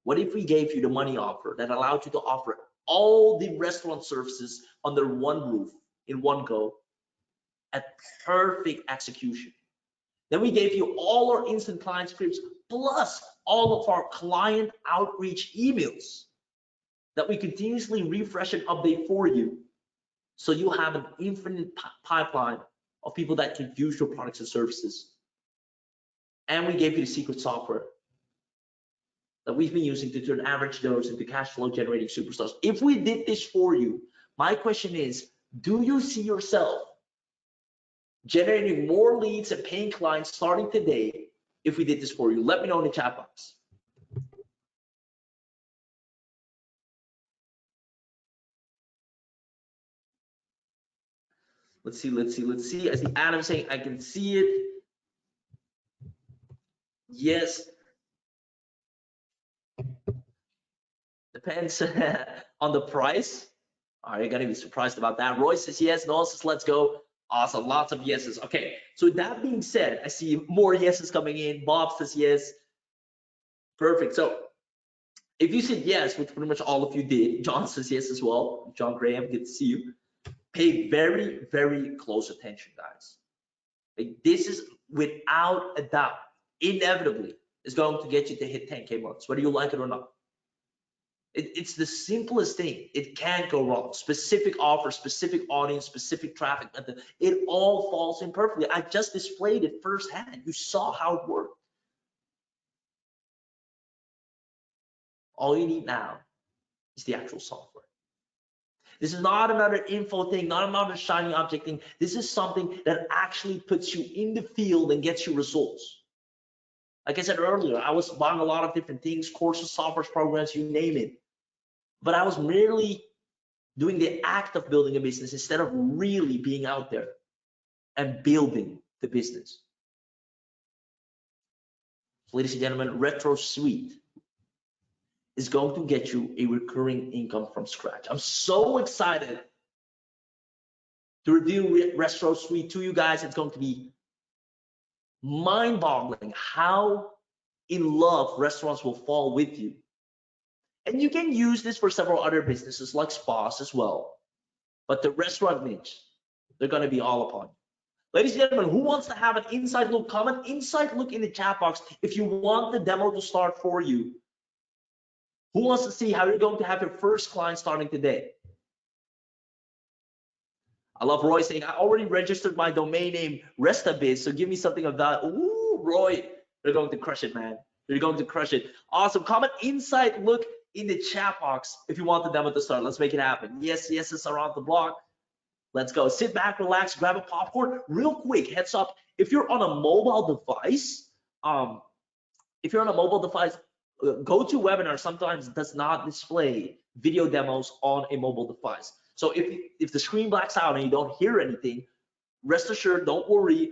What if we gave you the money offer that allowed you to offer all the restaurant services under one roof in one go at perfect execution? Then we gave you all our instant client scripts plus all of our client outreach emails that we continuously refresh and update for you, so you have an infinite pipeline of people that can use your products and services. And we gave you the secret software that we've been using to turn average Joes into cash flow generating superstars. If we did this for you, my question is, do you see yourself generating more leads and paying clients starting today if we did this for you? Let me know in the chat box. Let's see. I see Adam saying I can see it. Yes. Depends on the price. Are you gonna be surprised about that? Roy says yes. Noah says let's go. Awesome, lots of yeses. Okay, so that being said, I see more yeses coming in. Bob says yes. Perfect. So if you said yes, which pretty much all of you did, John says yes as well. John Graham, good to see you. Pay very, very close attention, guys. Like, this is without a doubt, inevitably, is going to get you to hit 10K months, whether you like it or not. It's the simplest thing. It can't go wrong. Specific offer, specific audience, specific traffic method. It all falls in perfectly. I just displayed it firsthand. You saw how it worked. All you need now is the actual software. This is not another info thing, not another shiny object thing. This is something that actually puts you in the field and gets you results. Like I said earlier, I was buying a lot of different things, courses, software, programs, you name it. But I was merely doing the act of building a business instead of really being out there and building the business. So, ladies and gentlemen, Retro Suite is going to get you a recurring income from scratch. I'm so excited to reveal Retro Suite to you guys. It's going to be mind-boggling how in love restaurants will fall with you. And you can use this for several other businesses like spas as well. But the restaurant niche, they're going to be all upon you. Ladies and gentlemen, who wants to have an inside look? Comment inside look in the chat box if you want the demo to start for you. Who wants to see how you're going to have your first client starting today? I love Roy saying, I already registered my domain name RestaBiz, so give me something of that. Ooh, Roy, you're going to crush it, man. You're going to crush it. Awesome. Comment inside look in the chat box if you want the demo to start. Let's make it happen. Yes, it's around the block. Let's go. Sit back, relax, grab a popcorn. Real quick, heads up. If you're on a mobile device, GoToWebinar sometimes does not display video demos on a mobile device. So if the screen blacks out and you don't hear anything, rest assured, don't worry.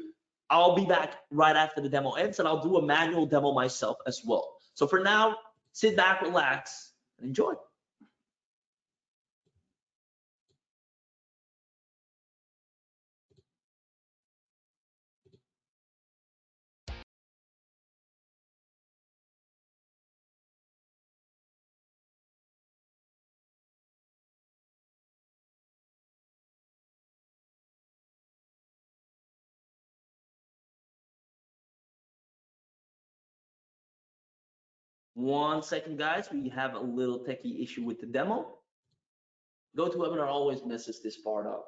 I'll be back right after the demo ends and I'll do a manual demo myself as well. So for now, sit back, relax, and enjoy. 1 second, guys. We have a little techie issue with the demo. GoToWebinar always messes this part up.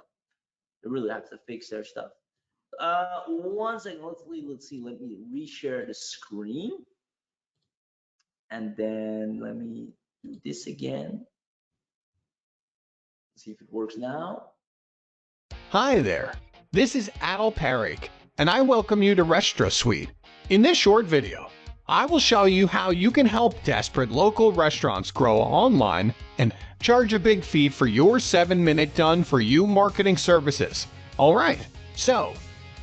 They really have to fix their stuff. 1 second. Let's see. Let me reshare the screen, and then let me do this again. See if it works now. Hi there, this is Al Parik, and I welcome you to Restro Suite. In this short video, I will show you how you can help desperate local restaurants grow online and charge a big fee for your 7-minute done-for-you marketing services. Alright, so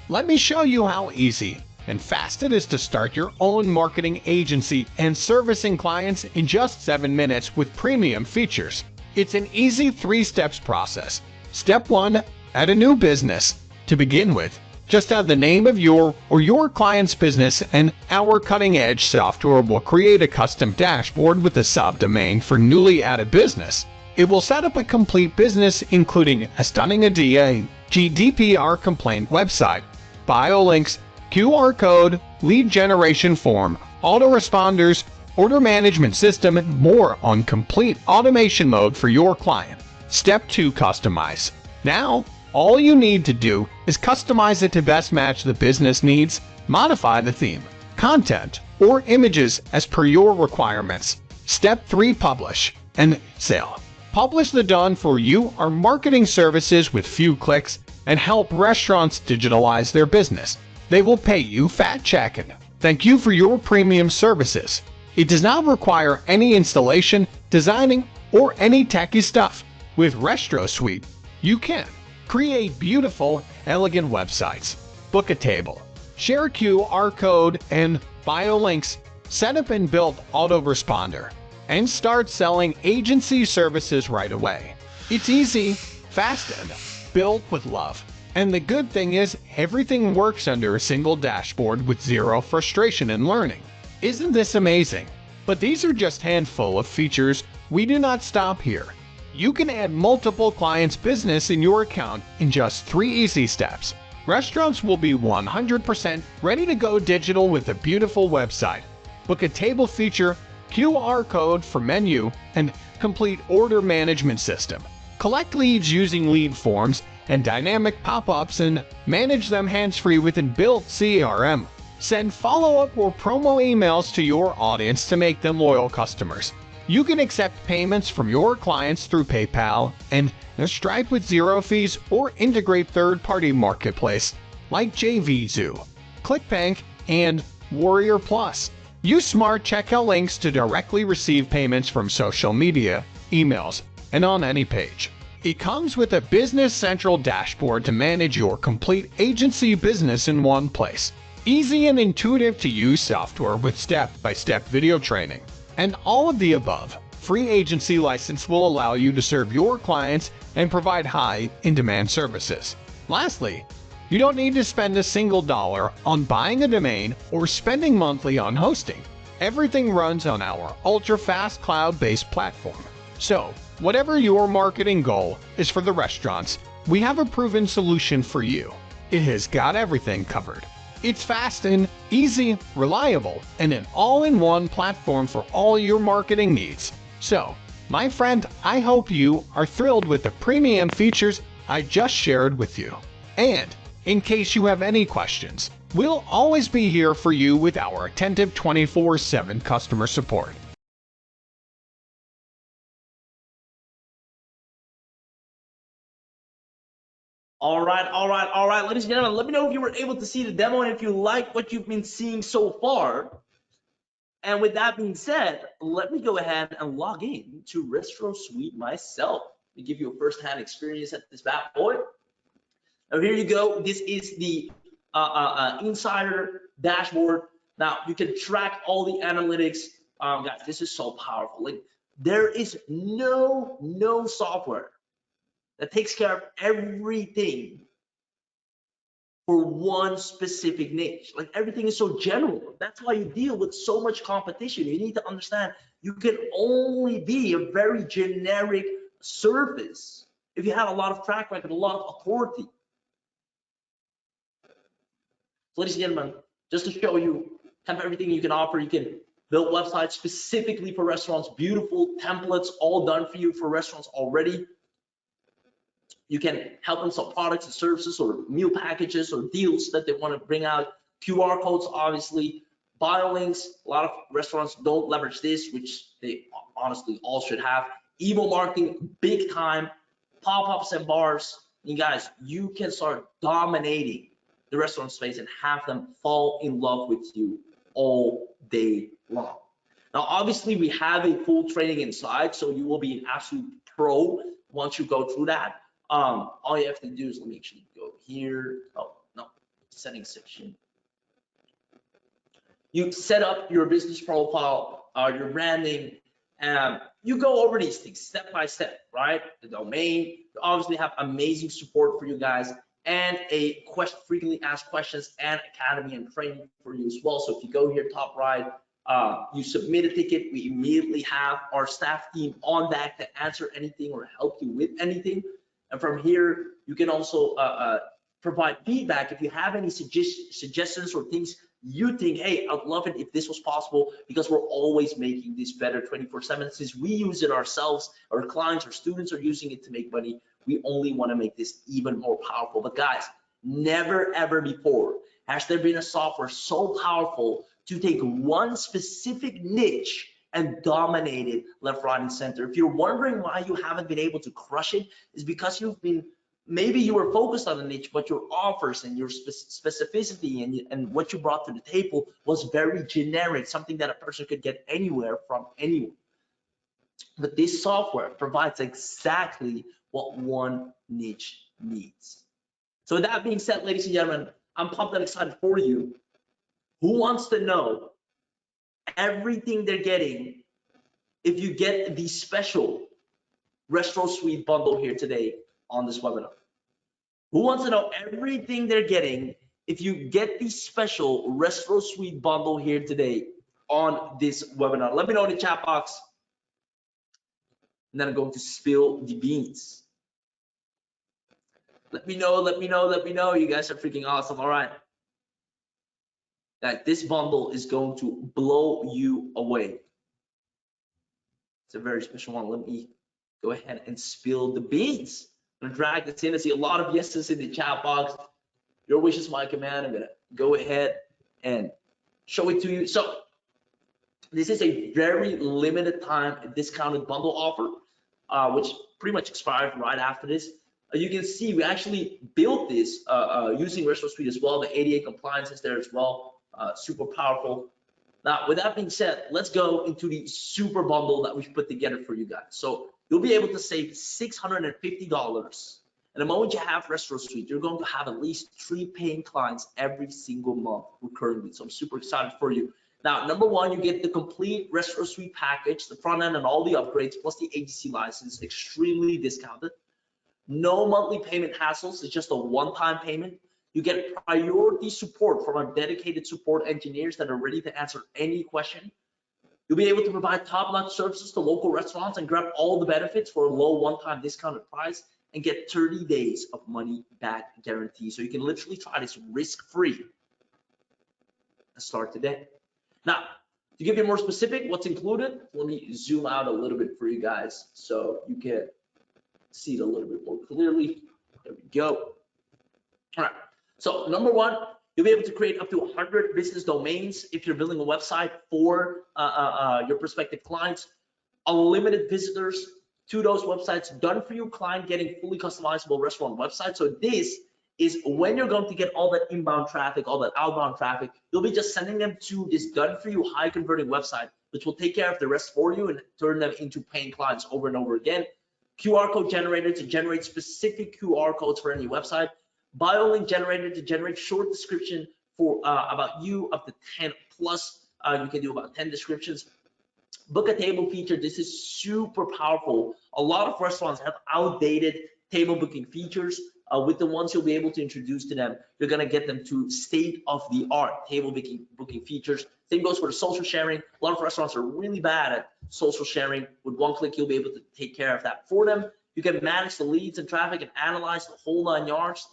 let me show you how easy and fast it is to start your own marketing agency and servicing clients in just 7 minutes with premium features. It's an easy 3-steps process. Step 1. Add a new business. To begin with, just add the name of your or your client's business, and our cutting-edge software will create a custom dashboard with a subdomain for newly added business. It will set up a complete business, including a stunning ADA, GDPR complaint website, bio links, QR code, lead generation form, autoresponders, order management system, and more on complete automation mode for your client. Step 2. Customize. Now, all you need to do is customize it to best match the business needs, modify the theme, content, or images as per your requirements. Step 3. Publish and sell. Publish the done-for-you or marketing services with few clicks and help restaurants digitalize their business. They will pay you fat check and thank you for your premium services. It does not require any installation, designing, or any techy stuff. With Restro Suite, you can create beautiful, elegant websites, book a table, share QR code and bio links, set up and build autoresponder, and start selling agency services right away. It's easy, fast, and built with love. And the good thing is, everything works under a single dashboard with zero frustration in learning. Isn't this amazing? But these are just a handful of features. We do not stop here. You can add multiple clients' business in your account in just 3 easy steps. Restaurants will be 100% ready to go digital with a beautiful website, book a table feature, QR code for menu, and complete order management system. Collect leads using lead forms and dynamic pop-ups and manage them hands-free with inbuilt CRM. Send follow-up or promo emails to your audience to make them loyal customers. You can accept payments from your clients through PayPal and Stripe with zero fees, or integrate third-party marketplace like JVZoo, ClickBank, and Warrior Plus. Use smart checkout links to directly receive payments from social media, emails, and on any page. It comes with a Business Central dashboard to manage your complete agency business in one place. Easy and intuitive to use software with step-by-step video training. And all of the above. Free agency license will allow you to serve your clients and provide high in-demand services. Lastly, you don't need to spend a single dollar on buying a domain or spending monthly on hosting. Everything runs on our ultra-fast cloud-based platform. So, whatever your marketing goal is for the restaurants, we have a proven solution for you. It has got everything covered. It's fast and easy, reliable, and an all-in-one platform for all your marketing needs. So, my friend, I hope you are thrilled with the premium features I just shared with you. And, in case you have any questions, we'll always be here for you with our attentive 24/7 customer support. All right, ladies and gentlemen, let me know if you were able to see the demo and if you like what you've been seeing so far. And with that being said, let me go ahead and log in to Restro Suite myself to give you a first-hand experience at this bad boy. Now here you go. This is the insider dashboard. Now you can track all the analytics. Guys, this is so powerful. Like, there is no software that takes care of everything for one specific niche. Like, everything is so general. That's why you deal with so much competition. You need to understand you can only be a very generic service if you have a lot of track record, a lot of authority. So, ladies and gentlemen, just to show you kind of everything you can offer, you can built websites specifically for restaurants, beautiful templates, all done for you for restaurants already. You can help them sell products and services or meal packages or deals that they want to bring out. QR codes, obviously, bio links. A lot of restaurants don't leverage this, which they honestly all should have. Email marketing, big time. Pop-ups and bars. You guys, you can start dominating the restaurant space and have them fall in love with you all day long. Now, obviously, we have a full training inside, so you will be an absolute pro once you go through that. All you have to do is, let me actually go here. Oh, no, settings section. You set up your business profile, your branding, and you go over these things step by step, right? The domain, you obviously have amazing support for you guys and a frequently asked questions and academy and training for you as well. So if you go here top right, you submit a ticket, we immediately have our staff team on that to answer anything or help you with anything. And from here, you can also provide feedback if you have any suggestions or things you think, hey, I'd love it if this was possible, because we're always making this better 24/7. Since we use it ourselves, our clients, our students are using it to make money. We only want to make this even more powerful. But guys, never ever before has there been a software so powerful to take one specific niche and dominate it left, right, and center. If you're wondering why you haven't been able to crush it, is because maybe you were focused on a niche, but your offers and your specificity and what you brought to the table was very generic, something that a person could get anywhere from anyone. But this software provides exactly what one niche needs. So with that being said, ladies and gentlemen, I'm pumped and excited for you. Who wants to know everything they're getting if you get the special Retro Suite bundle here today on this webinar? Who wants to know everything they're getting if you get the special Retro Suite bundle here today on this webinar? Let me know in the chat box, and then I'm going to spill the beans. Let me know, let me know, let me know. You guys are freaking awesome. All right. That this bundle is going to blow you away. It's a very special one. Let me go ahead and spill the beans. I'm gonna drag this in. I see a lot of yeses in the chat box. Your wish is my command. I'm gonna go ahead and show it to you. So this is a very limited time discounted bundle offer, which pretty much expires right after this. You can see we actually built this using Retro Suite as well. The ADA compliance is there as well. Super powerful. Now, with that being said, let's go into the super bundle that we've put together for you guys. So you'll be able to save $650. And the moment you have Retro Suite, you're going to have at least 3 paying clients every single month recurringly. So I'm super excited for you. Now, number one, you get the complete Retro Suite package, the front end and all the upgrades, plus the agency license, extremely discounted. No monthly payment hassles. It's just a one-time payment. You get priority support from our dedicated support engineers that are ready to answer any question. You'll be able to provide top-notch services to local restaurants and grab all the benefits for a low one-time discounted price and get 30 days of money-back guarantee. So you can literally try this risk-free and start today. Now, to give you more specific, what's included, let me zoom out a little bit for you guys so you can see it a little bit more clearly. There we go. All right. So number one, you'll be able to create up to 100 business domains if you're building a website for your prospective clients. Unlimited visitors to those websites, done for you client, getting fully customizable restaurant websites. So this is when you're going to get all that inbound traffic, all that outbound traffic, you'll be just sending them to this done for you high converting website, which will take care of the rest for you and turn them into paying clients over and over again. QR code generator to generate specific QR codes for any website. Bio link generator to generate short description for about you, up to 10 plus. You can do about 10 descriptions. Book a table feature. This is super powerful. A lot of restaurants have outdated table booking features. With the ones you'll be able to introduce to them, you're gonna get them to state-of-the-art table booking features. Same goes for the social sharing. A lot of restaurants are really bad at social sharing. With one click, you'll be able to take care of that for them. You can manage the leads and traffic and analyze the whole 9 yards.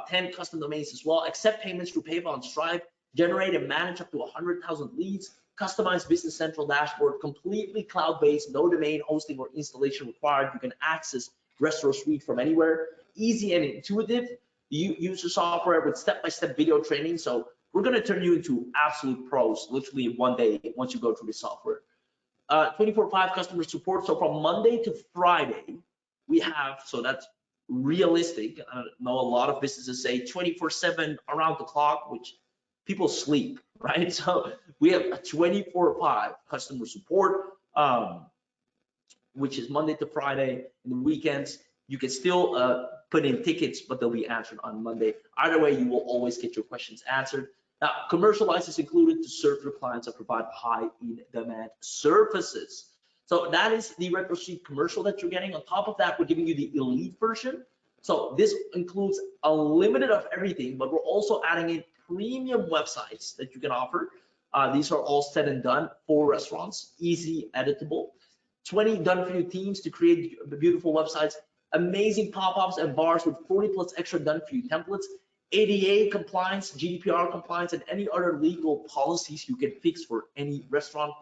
10 custom domains as well. Accept payments through PayPal and Stripe. Generate and manage up to 100,000 leads. customized Business Central dashboard, completely cloud-based, no domain hosting or installation required. You can access Restaurant Suite from anywhere. Easy and intuitive. You use the software with step-by-step video training. So we're going to turn you into absolute pros literally in one day once you go through the software. 24/5 customer support. So from Monday to Friday, we have, so that's realistic. I know a lot of businesses say 24/7 around the clock, which people sleep, right? So we have a 24/5 customer support, which is Monday to Friday. In the weekends, you can still put in tickets, but they'll be answered on Monday. Either way, you will always get your questions answered. Now, commercial license included to serve your clients and provide high in-demand services. So that is the Retro Suite commercial that you're getting. On top of that, we're giving you the elite version. So this includes unlimited of everything, but we're also adding in premium websites that you can offer. These are all said and done for restaurants, easy, editable. 20 done-for-you themes to create beautiful websites, amazing pop-ups and bars with 40+ extra done-for-you templates, ADA compliance, GDPR compliance, and any other legal policies you can fix for any restaurant.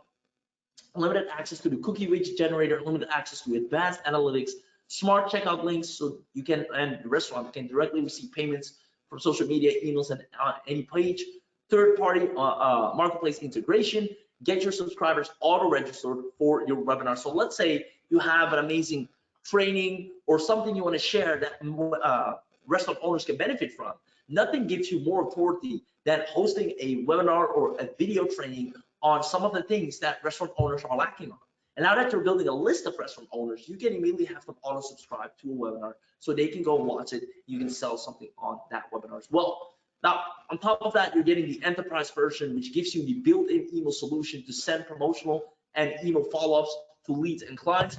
Limited access to the cookie widget generator, limited access to advanced analytics, smart checkout links, so you can, and the restaurant can directly receive payments from social media, emails, and any page. Third-party marketplace integration. Get your subscribers auto-registered for your webinar. So let's say you have an amazing training or something you want to share that restaurant owners can benefit from. Nothing gives you more authority than hosting a webinar or a video training on some of the things that restaurant owners are lacking on. And now that you're building a list of restaurant owners, you can immediately have them auto subscribe to a webinar so they can go watch it. You can sell something on that webinar as well. Now, on top of that, you're getting the enterprise version, which gives you the built-in email solution to send promotional and email follow-ups to leads and clients.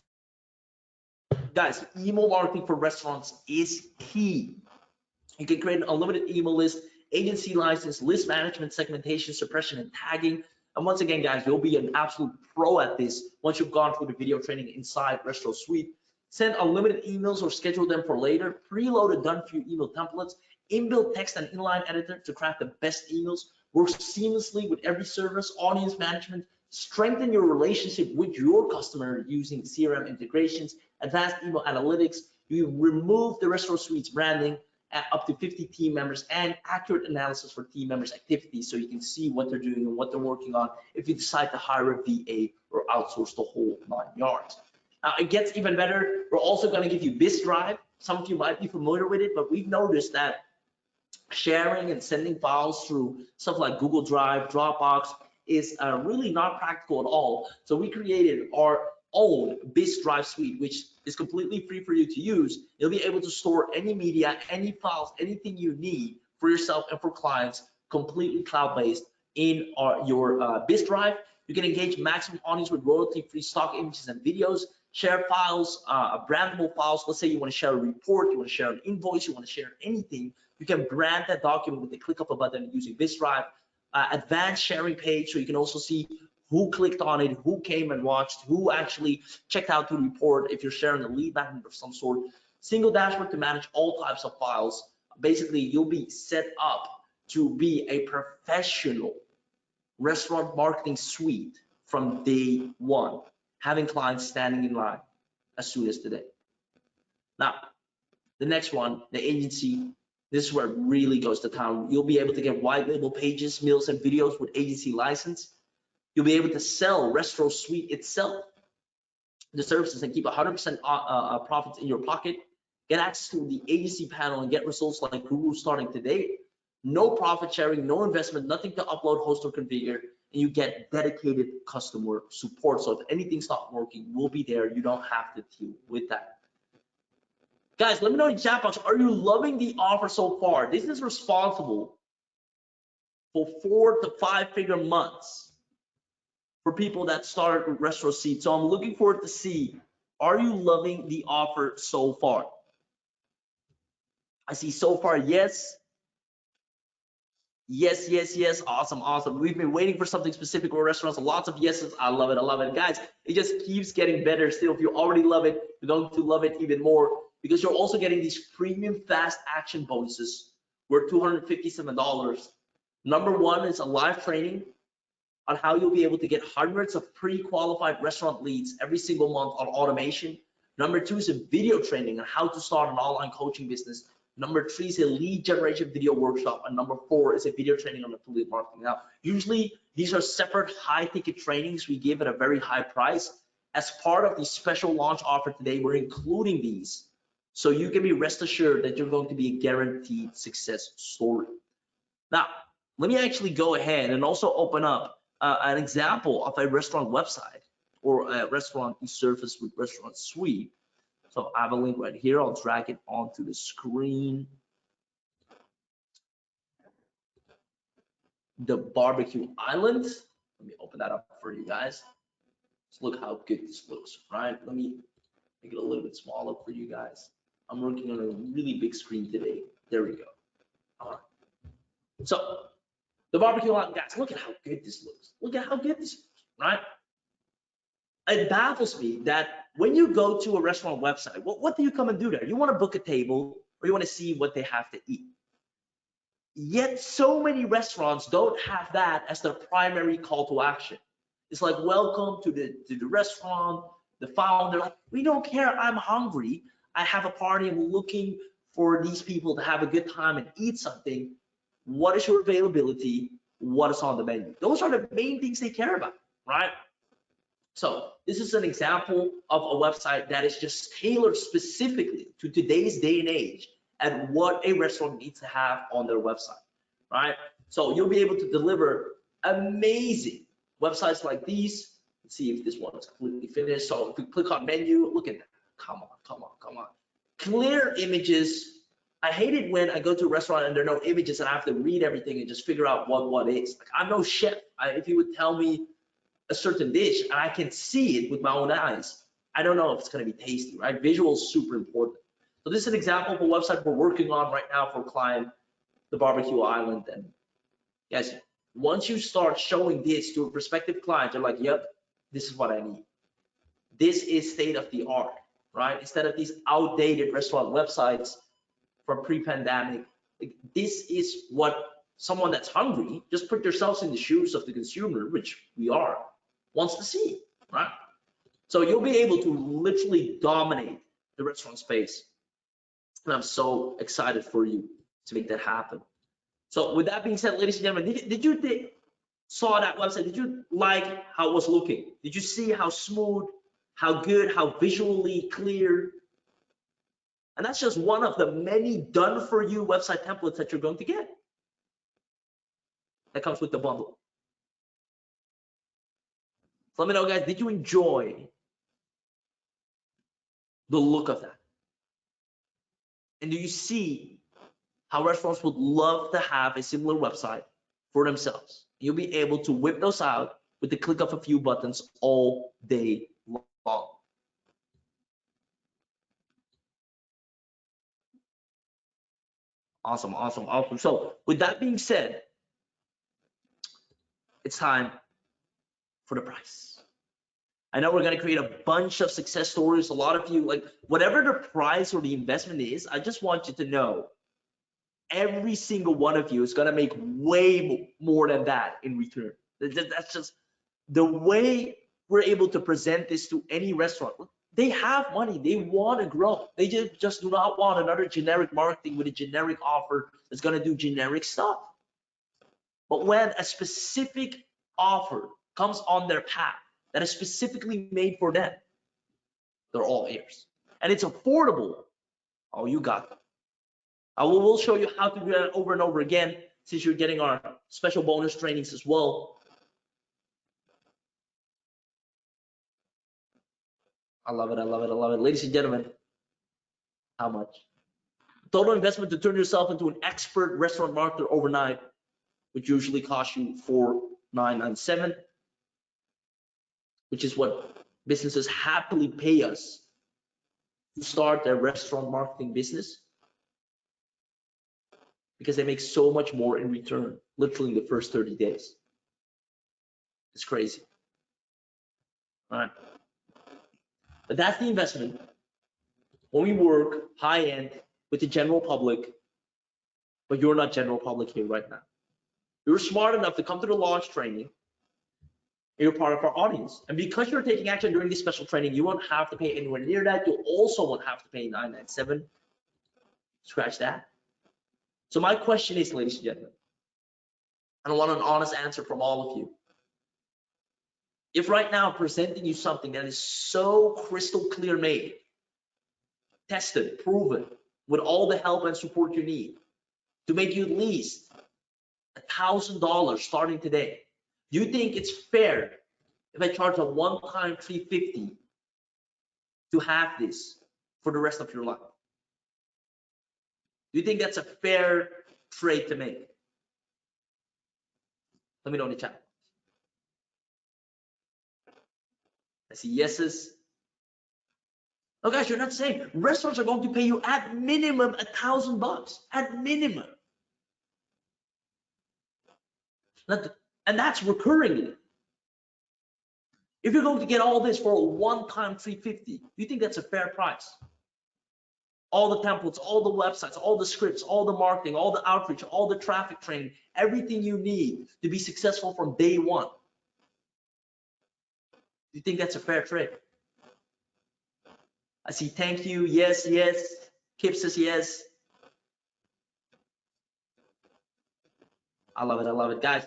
Guys, email marketing for restaurants is key. You can create an unlimited email list, agency license, list management, segmentation, suppression, and tagging. And once again, guys, you'll be an absolute pro at this once you've gone through the video training inside Restaurant Suite. Send unlimited emails or schedule them for later. Preloaded done-for-you email templates, inbuilt text and inline editor to craft the best emails. Works seamlessly with every service, audience management. Strengthen your relationship with your customer using CRM integrations, advanced email analytics. You remove the Restaurant Suite's branding, up to 50 team members, and accurate analysis for team members' activities so you can see what they're doing and what they're working on if you decide to hire a VA or outsource the whole 9 yards. Now, it gets even better. We're also going to give you BizDrive. Some of you might be familiar with it, but we've noticed that sharing and sending files through stuff like Google Drive, Dropbox is really not practical at all. So we created our own BizDrive suite, which is completely free for you to use. You'll be able to store any media, any files, anything you need for yourself and for clients, completely cloud-based in your BizDrive. You can engage maximum audience with royalty-free stock images and videos, share files, brandable files. Let's say you want to share a report, you want to share an invoice, you want to share anything. You can brand that document with the click of a button using BizDrive. Advanced sharing page, so you can also see who clicked on it, who came and watched, who actually checked out the report if you're sharing a lead magnet of some sort. Single dashboard to manage all types of files. Basically, you'll be set up to be a professional restaurant marketing suite from day one, having clients standing in line as soon as today. Now, the next one, the agency. This is where it really goes to town. You'll be able to get white label pages, meals, and videos with agency license. You'll be able to sell Restaurant Suite itself, the services, and keep 100% profits in your pocket. Get access to the agency panel and get results like Google starting today. No profit sharing, no investment, nothing to upload, host, or configure, and you get dedicated customer support. So if anything's not working, we'll be there. You don't have to deal with that. Guys, let me know in the chat box, are you loving the offer so far? This is responsible for 4 to 5 figure months for people that start with Restaurant Suite. So I'm looking forward to see, are you loving the offer so far? I see so far, yes. Yes, yes, yes, awesome, awesome. We've been waiting for something specific for restaurants, lots of yeses. I love it, I love it. Guys, it just keeps getting better still. If you already love it, you're going to love it even more, because you're also getting these premium fast action bonuses worth $257. Number one is a live training on how you'll be able to get hundreds of pre-qualified restaurant leads every single month on automation. Number 2 is a video training on how to start an online coaching business. Number 3 is a lead generation video workshop. And number 4 is a video training on affiliate marketing. Now, usually these are separate high ticket trainings we give at a very high price. As part of the special launch offer today, we're including these. So you can be rest assured that you're going to be a guaranteed success story. Now, let me actually go ahead and also open up an example of a restaurant website or a restaurant e-service with restaurant suite. So I have a link right here. I'll drag it onto the screen. The barbecue island. Let me open that up for you guys. Let's look how good this looks, right? Let me make it a little bit smaller for you guys. I'm working on a really big screen today. There we go. All right. So the barbecue island, guys, look at how good this looks. Look at how good this looks, right? It baffles me that when you go to a restaurant website, what do you come and do there? You want to book a table or you want to see what they have to eat. Yet so many restaurants don't have that as their primary call to action. It's like, welcome to the restaurant, the founder, like, we don't care, I'm hungry. I have a party, I'm looking for these people to have a good time and eat something. What is your availability? What is on the menu? Those are the main things they care about, right? So this is an example of a website that is just tailored specifically to today's day and age and what a restaurant needs to have on their website, right? So you'll be able to deliver amazing websites like these. Let's see if this one is completely finished. So if we click on menu, look at that. Come on, come on, come on. Clear images. I hate it when I go to a restaurant and there are no images and I have to read everything and just figure out what is. Like, I'm no chef. If you would tell me a certain dish and I can see it with my own eyes, I don't know if it's going to be tasty, right? Visual is super important. So this is an example of a website we're working on right now for a client, the barbecue island. And guys, once you start showing this to a prospective client, they're like, yep, this is what I need. This is state of the art, right? Instead of these outdated restaurant websites from pre-pandemic, like, this is what someone that's hungry, just put yourselves in the shoes of the consumer, which we are, wants to see, right? So you'll be able to literally dominate the restaurant space. And I'm so excited for you to make that happen. So with that being said, ladies and gentlemen, did you saw that website? Did you like how it was looking? Did you see how smooth, how good, how visually clear? And that's just one of the many done for you website templates that you're going to get. That comes with the bundle. So let me know, guys, did you enjoy the look of that? And do you see how restaurants would love to have a similar website for themselves? You'll be able to whip those out with the click of a few buttons all day long. Awesome, awesome, awesome. So with that being said, it's time for the price. I know we're going to create a bunch of success stories. A lot of you, like, whatever the price or the investment is, I just want you to know every single one of you is going to make way more than that in return. That's just the way we're able to present this to any restaurant. They have money, they want to grow. They just do not want another generic marketing with a generic offer that's going to do generic stuff. But when a specific offer comes on their path that is specifically made for them, they're all ears. And it's affordable. Oh, you got it. We'll show you how to do that over and over again, since you're getting our special bonus trainings as well. I love it, I love it, I love it. Ladies and gentlemen, how much? Total investment to turn yourself into an expert restaurant marketer overnight, which usually costs you $4,997, which is what businesses happily pay us to start their restaurant marketing business, because they make so much more in return, literally in the first 30 days. It's crazy. All right. But that's the investment when we work high end with the general public, but you're not general public here right now. You're smart enough to come to the launch training, You're part of our audience. And because you're taking action during this special training, you won't have to pay anywhere near that. You also won't have to pay 997. Scratch that. So my question is, ladies and gentlemen, and I want an honest answer from all of you. If right now I'm presenting you something that is so crystal clear made, tested, proven, with all the help and support you need to make you at least $1,000 starting today, do you think it's fair if I charge a one-time $350 to have this for the rest of your life? Do you think that's a fair trade to make? Let me know in the chat. I see yeses. Oh guys, you're not saying restaurants are going to pay you at minimum $1,000 at minimum. And that's recurringly. If you're going to get all this for a one-time $350, do you think that's a fair price? All the templates, all the websites, all the scripts, all the marketing, all the outreach, all the traffic training, everything you need to be successful from day one. Do you think that's a fair trade? I see thank you, yes, yes. Kip says yes. I love it, I love it. Guys,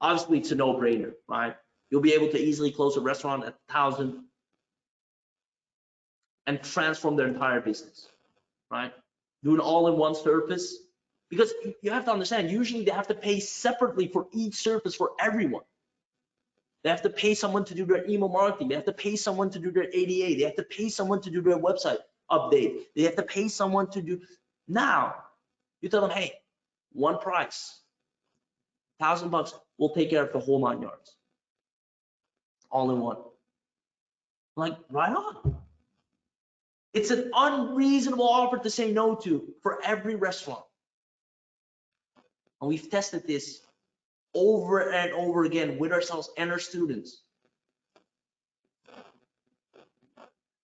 obviously it's a no-brainer, right? You'll be able to easily close a restaurant at 1,000 and transform their entire business, right? Do an all-in-one service, because you have to understand, usually they have to pay separately for each service for everyone. They have to pay someone to do their email marketing. They have to pay someone to do their ADA. They have to pay someone to do their website update. They have to pay someone to do. Now, you tell them, hey, one price, $1,000, we'll take care of the whole 9 yards. All in one. Like, right on. It's an unreasonable offer to say no to for every restaurant. And we've tested this over and over again with ourselves and our students.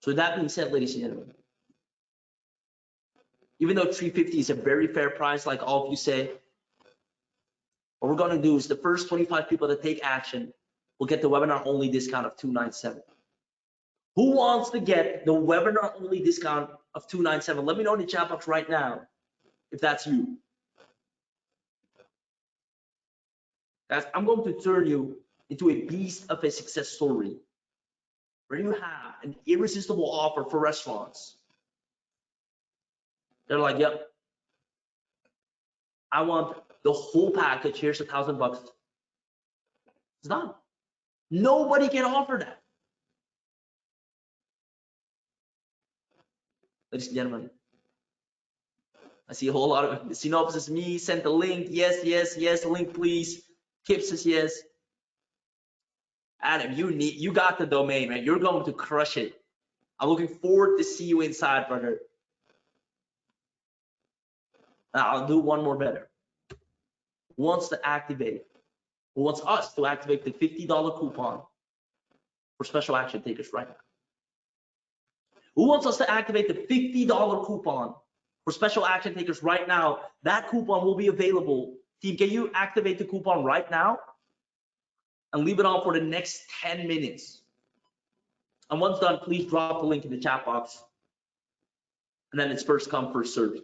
So that being said, ladies and gentlemen, even though $350 is a very fair price, like all of you say, what we're going to do is the first 25 people that take action will get the webinar only discount of $297. Who wants to get the webinar only discount of $297? Let me know in the chat box right now if that's you. Guys, I'm going to turn you into a beast of a success story where you have an irresistible offer for restaurants. They're like, yep, I want the whole package. Here's $1,000. It's done. Nobody can offer that. Ladies and gentlemen, I see a whole lot of synopsis. Me sent the link. Yes, yes, yes. Link, please. Kip says yes. Adam, you got the domain, man. You're going to crush it. I'm looking forward to see you inside, brother. Now, I'll do one more better. Who wants to activate it? Who wants us to activate the $50 coupon for special action takers right now? Who wants us to activate the $50 coupon for special action takers right now? That coupon will be available. Team, can you activate the coupon right now and leave it on for the next 10 minutes? And once done, please drop the link in the chat box. And then it's first come, first served.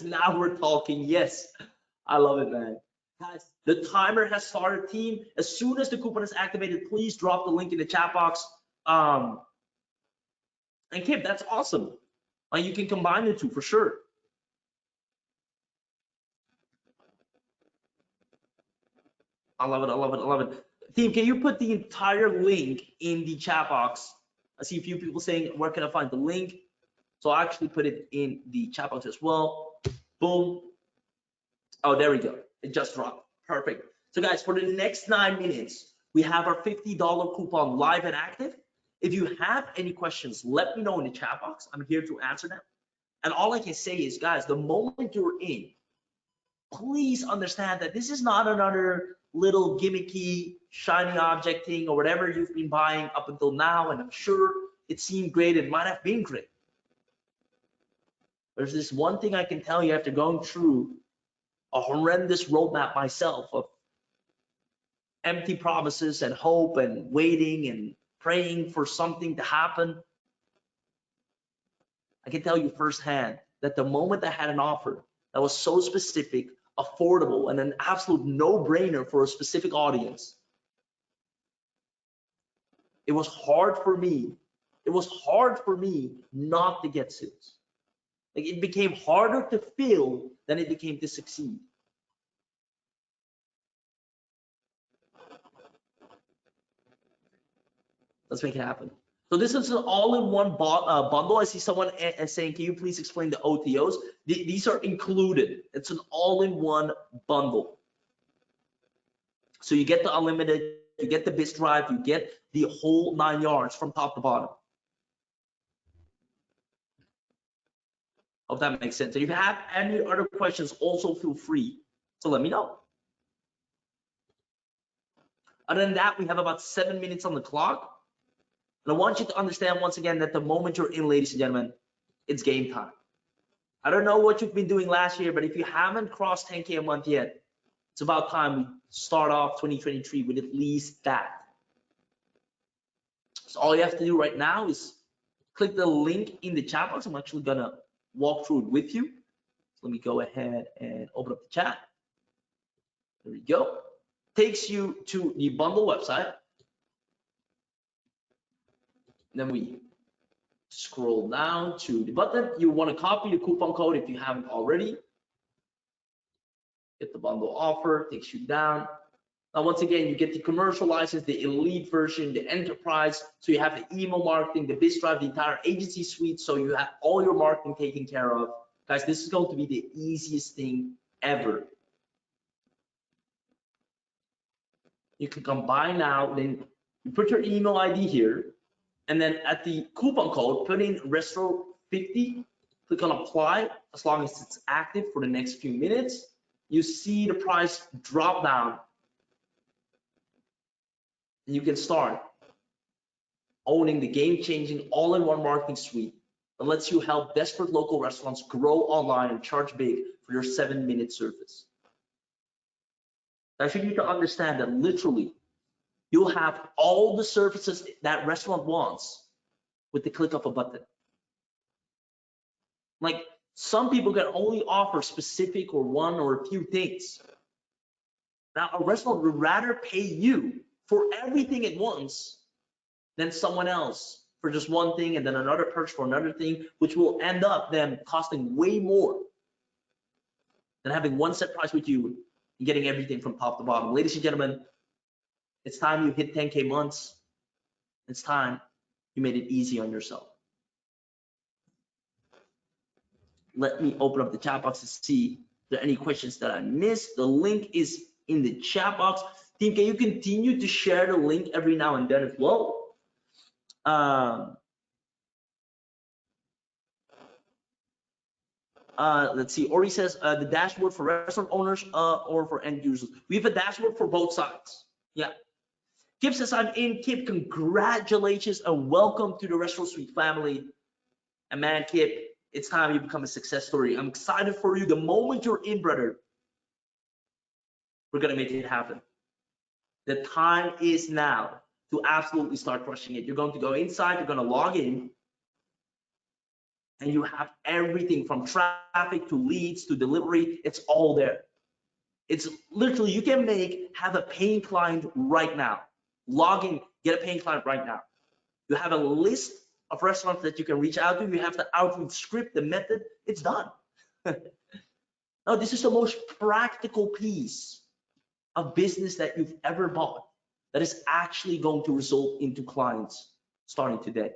Now we're talking. Yes, I love it, man. Guys, the timer has started, team. As soon as the coupon is activated, please drop the link in the chat box. And Kip, that's awesome. You can combine the two for sure. I love it, I love it, I love it. Team, can you put the entire link in the chat box? I see a few people saying, where can I find the link? So I actually put it in the chat box as well. Boom. Oh, there we go. It just dropped. Perfect. So guys, for the next 9 minutes, we have our $50 coupon live and active. If you have any questions, let me know in the chat box. I'm here to answer them. And all I can say is, guys, the moment you're in, please understand that this is not another little gimmicky, shiny object thing or whatever you've been buying up until now. And I'm sure it seemed great. It might have been great. There's this one thing I can tell you after going through a horrendous roadmap myself of empty promises and hope and waiting and praying for something to happen. I can tell you firsthand that the moment I had an offer that was so specific, affordable, and an absolute no-brainer for a specific audience, it was hard for me. It was hard for me not to get sales. Like, it became harder to fail than it became to succeed. Let's make it happen. So this is an all-in-one bundle. I see someone saying, can you please explain the OTOs? These are included. It's an all-in-one bundle. So you get the unlimited, you get the BIS drive, you get the whole 9 yards from top to bottom. Hope that makes sense. And if you have any other questions, also feel free to let me know. Other than that, we have about 7 minutes on the clock. And I want you to understand once again that the moment you're in, ladies and gentlemen, it's game time. I don't know what you've been doing last year, but if you haven't crossed 10K a month yet, it's about time we start off 2023 with at least that. So all you have to do right now is click the link in the chat box. I'm actually gonna walk through it with you. So let me go ahead and open up the chat. There we go. Takes you to the bundle website. Then we scroll down to the button. You want to copy the coupon code if you haven't already. Get the bundle offer, takes you down. Now, once again, you get the commercial license, the elite version, the enterprise. So you have the email marketing, the biz drive, the entire agency suite. So you have all your marketing taken care of. Guys, this is going to be the easiest thing ever. You can combine now, then you put your email ID here. And then at the coupon code, put in Restro50, click on apply. As long as it's active for the next few minutes, you see the price drop down. And you can start owning the game-changing all-in-one marketing suite that lets you help desperate local restaurants grow online and charge big for your 7-minute service. Now, you need to understand that literally, you'll have all the services that restaurant wants with the click of a button. Like, some people can only offer specific or one or a few things. Now, a restaurant would rather pay you for everything at once than someone else for just one thing and then another person for another thing, which will end up them costing way more than having one set price with you and getting everything from top to bottom. Ladies and gentlemen, it's time you hit 10K months. It's time you made it easy on yourself. Let me open up the chat box to see if there are any questions that I missed. The link is in the chat box. Team, can you continue to share the link every now and then as well? Let's see. Ori says the dashboard for restaurant owners or for end users. We have a dashboard for both sides. Yeah. Kip says I'm in. Kip, congratulations and welcome to the Restaurant Suite family. And man, Kip, it's time you become a success story. I'm excited for you. The moment you're in, brother, we're gonna make it happen. The time is now to absolutely start crushing it. You're going to go inside, you're gonna log in, and you have everything from traffic to leads to delivery. It's all there. It's literally, you can have a paying client right now. Log in, get a paying client right now. You have a list of restaurants that you can reach out to. You have the outreach script, the method, it's done. Now, this is the most practical piece of business that you've ever bought that is actually going to result into clients starting today.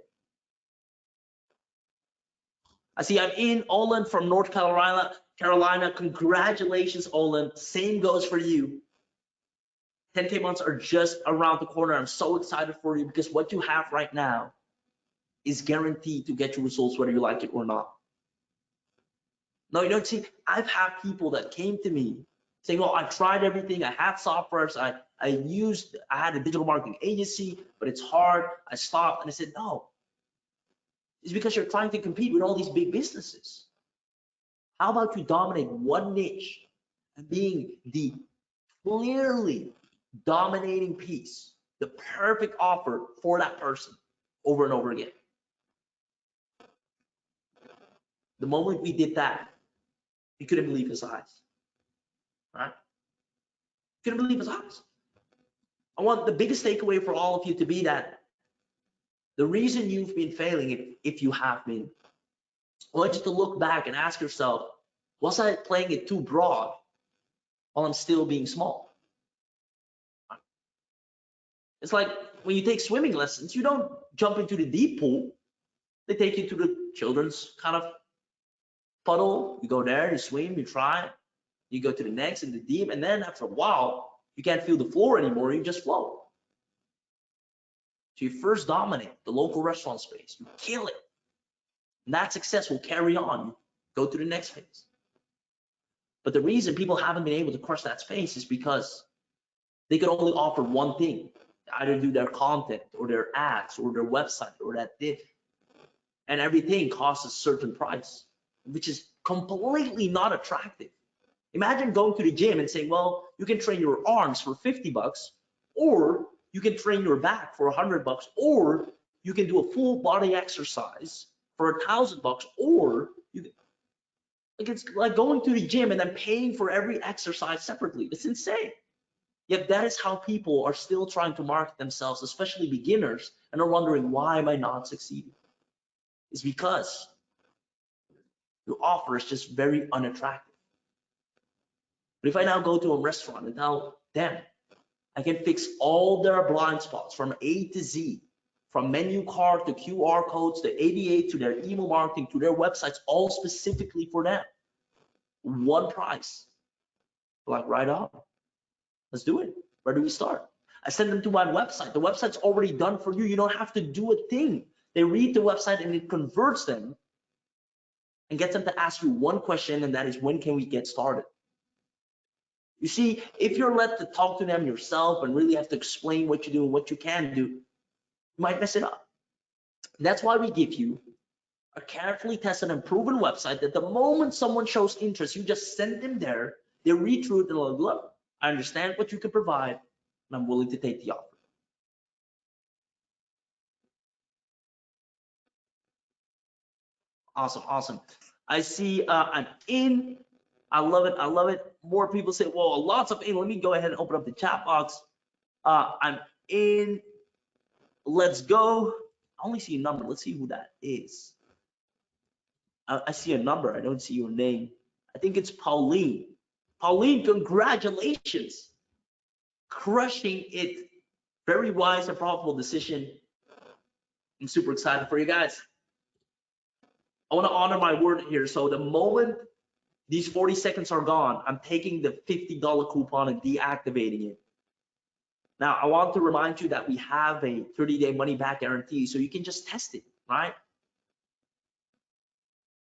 I see I'm in. Olin from North Carolina. Congratulations, Olin. Same goes for you. 10K months are just around the corner. I'm so excited for you because what you have right now is guaranteed to get you results whether you like it or not. No, you don't see, I've had people that came to me saying, well, I tried everything. I had softwares. I had a digital marketing agency, but it's hard. I stopped. And I said, no, it's because you're trying to compete with all these big businesses. How about you dominate one niche and being the clearly dominating piece, the perfect offer for that person over and over again. The moment we did that, he couldn't believe his eyes. Right? Couldn't believe his eyes. I want the biggest takeaway for all of you to be that the reason you've been failing, if you have been, I want you to look back and ask yourself, was I playing it too broad while I'm still being small? It's like when you take swimming lessons, you don't jump into the deep pool. They take you to the children's kind of puddle. You go there, you swim, you try, you go to the next in the deep, and then after a while, you can't feel the floor anymore, you just float. So you first dominate the local restaurant space, you kill it. And that success will carry on, you go to the next phase. But the reason people haven't been able to crush that space is because they could only offer one thing, either do their content or their ads or their website or that div. And everything costs a certain price, which is completely not attractive. Imagine going to the gym and saying, well, you can train your arms for 50 bucks, or you can train your back for 100 bucks, or you can do a full body exercise for 1,000 bucks, or you can, like, it's like going to the gym and then paying for every exercise separately. It's insane. Yet that is how people are still trying to market themselves, especially beginners, and are wondering, why am I not succeeding? It's because your offer is just very unattractive. But if I now go to a restaurant and tell them I can fix all their blind spots from A to Z, from menu card to QR codes to ADA to their email marketing to their websites, all specifically for them, one price, like, right on, let's do it. Where do we start? I send them to my website. The website's already done for you. You don't have to do a thing. They read the website and it converts them and gets them to ask you one question, and that is, when can we get started? You see, if you're led to talk to them yourself and really have to explain what you do and what you can do, you might mess it up. That's why we give you a carefully tested and proven website that the moment someone shows interest, you just send them there, they read through it, and they'll look, I understand what you can provide, and I'm willing to take the offer. Awesome, awesome. I see I'm in. I love it. I love it. More people say, well, lots of in. Let me go ahead and open up the chat box. I'm in. Let's go. I only see a number. Let's see who that is. I see a number. I don't see your name. I think it's Pauline. Pauline, congratulations. Crushing it. Very wise and profitable decision. I'm super excited for you guys. I want to honor my word here. So the moment these 40 seconds are gone, I'm taking the $50 coupon and deactivating it. Now, I want to remind you that we have a 30-day money-back guarantee, so you can just test it, right?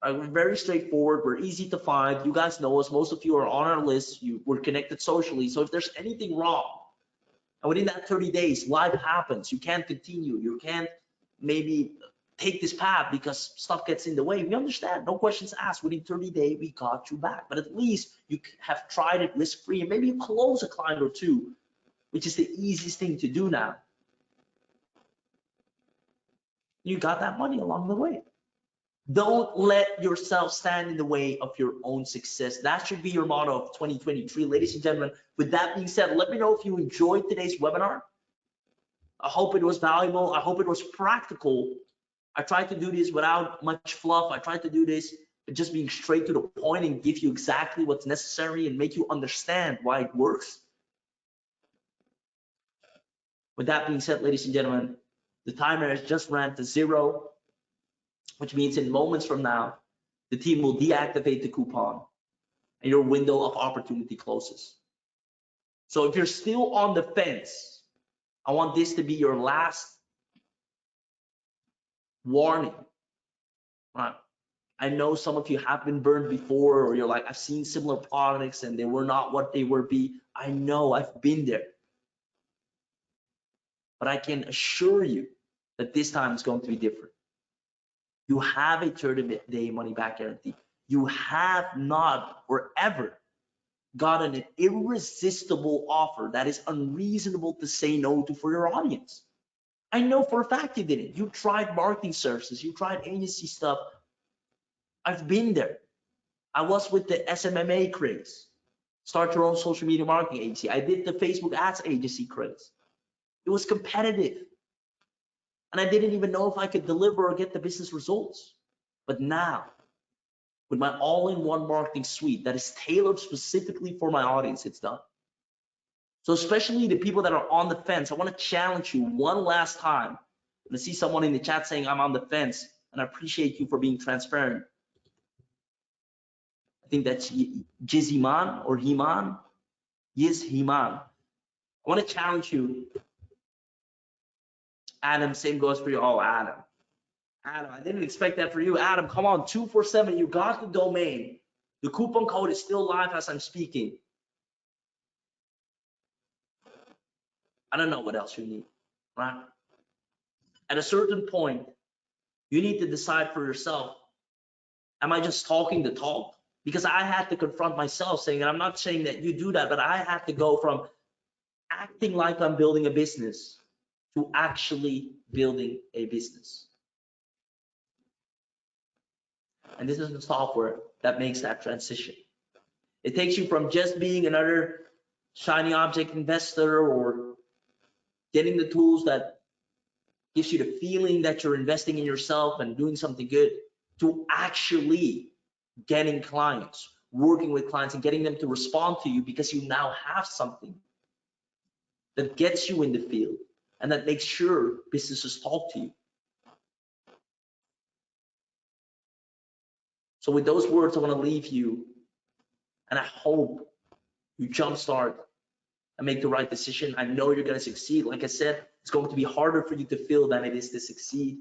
We're very straightforward. We're easy to find. You guys know us. Most of you are on our list. We're connected socially. So if there's anything wrong, and within that 30 days, life happens. You can't continue. You can't maybe take this path because stuff gets in the way. We understand. No questions asked. Within 30 days, we got you back. But at least you have tried it risk-free, and maybe you close a client or two, which is the easiest thing to do now. You got that money along the way. Don't let yourself stand in the way of your own success. That should be your motto of 2023. Ladies and gentlemen, with that being said, let me know if you enjoyed today's webinar. I hope it was valuable. I hope it was practical. I tried to do this without much fluff. I tried to do this with just being straight to the point and give you exactly what's necessary and make you understand why it works. With that being said, ladies and gentlemen, the timer has just ran to 0, which means in moments from now, the team will deactivate the coupon and your window of opportunity closes. So if you're still on the fence, I want this to be your last warning, right? I know some of you have been burned before, or you're like, I've seen similar products and they were not what they were be. I know, I've been there. But I can assure you that this time is going to be different. You have a 30-day money back guarantee. You have not or ever got an irresistible offer that is unreasonable to say no to for your audience. I know for a fact you didn't. You tried marketing services, you tried agency stuff. I've been there. I was with the SMMA craze. Start your own social media marketing agency. I did the Facebook ads agency craze. It was competitive. And I didn't even know if I could deliver or get the business results. But now, with my all-in-one marketing suite that is tailored specifically for my audience, it's done. So especially the people that are on the fence, I want to challenge you one last time. And I see someone in the chat saying I'm on the fence, and I appreciate you for being transparent. I think that's Jiziman or Himan. Yes, Himan. I want to challenge you. Adam, same goes for you. Oh, Adam. Adam, I didn't expect that for you. Adam, come on, 247. You got the domain. The coupon code is still live as I'm speaking. I don't know what else you need, right? At a certain point, you need to decide for yourself, am I just talking the talk? Because I had to confront myself saying, and I'm not saying that you do that, but I had to go from acting like I'm building a business to actually building a business. And this is the software that makes that transition. It takes you from just being another shiny object investor or getting the tools that gives you the feeling that you're investing in yourself and doing something good to actually getting clients, working with clients and getting them to respond to you because you now have something that gets you in the field and that makes sure businesses talk to you. So with those words, I want to leave you, and I hope you jumpstart and make the right decision. I know you're going to succeed. Like I said, it's going to be harder for you to fail than it is to succeed.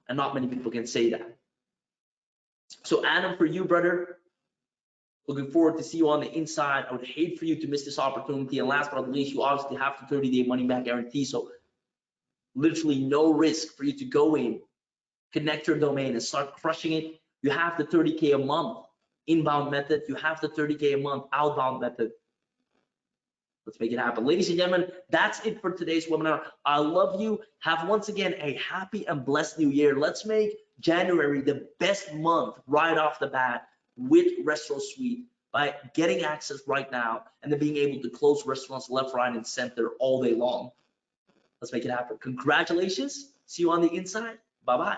And not many people can say that. So Adam, for you, brother, looking forward to see you on the inside. I would hate for you to miss this opportunity. And last but not least, you obviously have the 30-day money back guarantee. So literally no risk for you to go in, connect your domain and start crushing it. You have the 30K a month inbound method. You have the 30K a month outbound method. Let's make it happen. Ladies and gentlemen, that's it for today's webinar. I love you. Have once again a happy and blessed new year. Let's make January the best month right off the bat with Restaurant Suite by getting access right now and then being able to close restaurants left, right, and center all day long. Let's make it happen. Congratulations. See you on the inside. Bye-bye.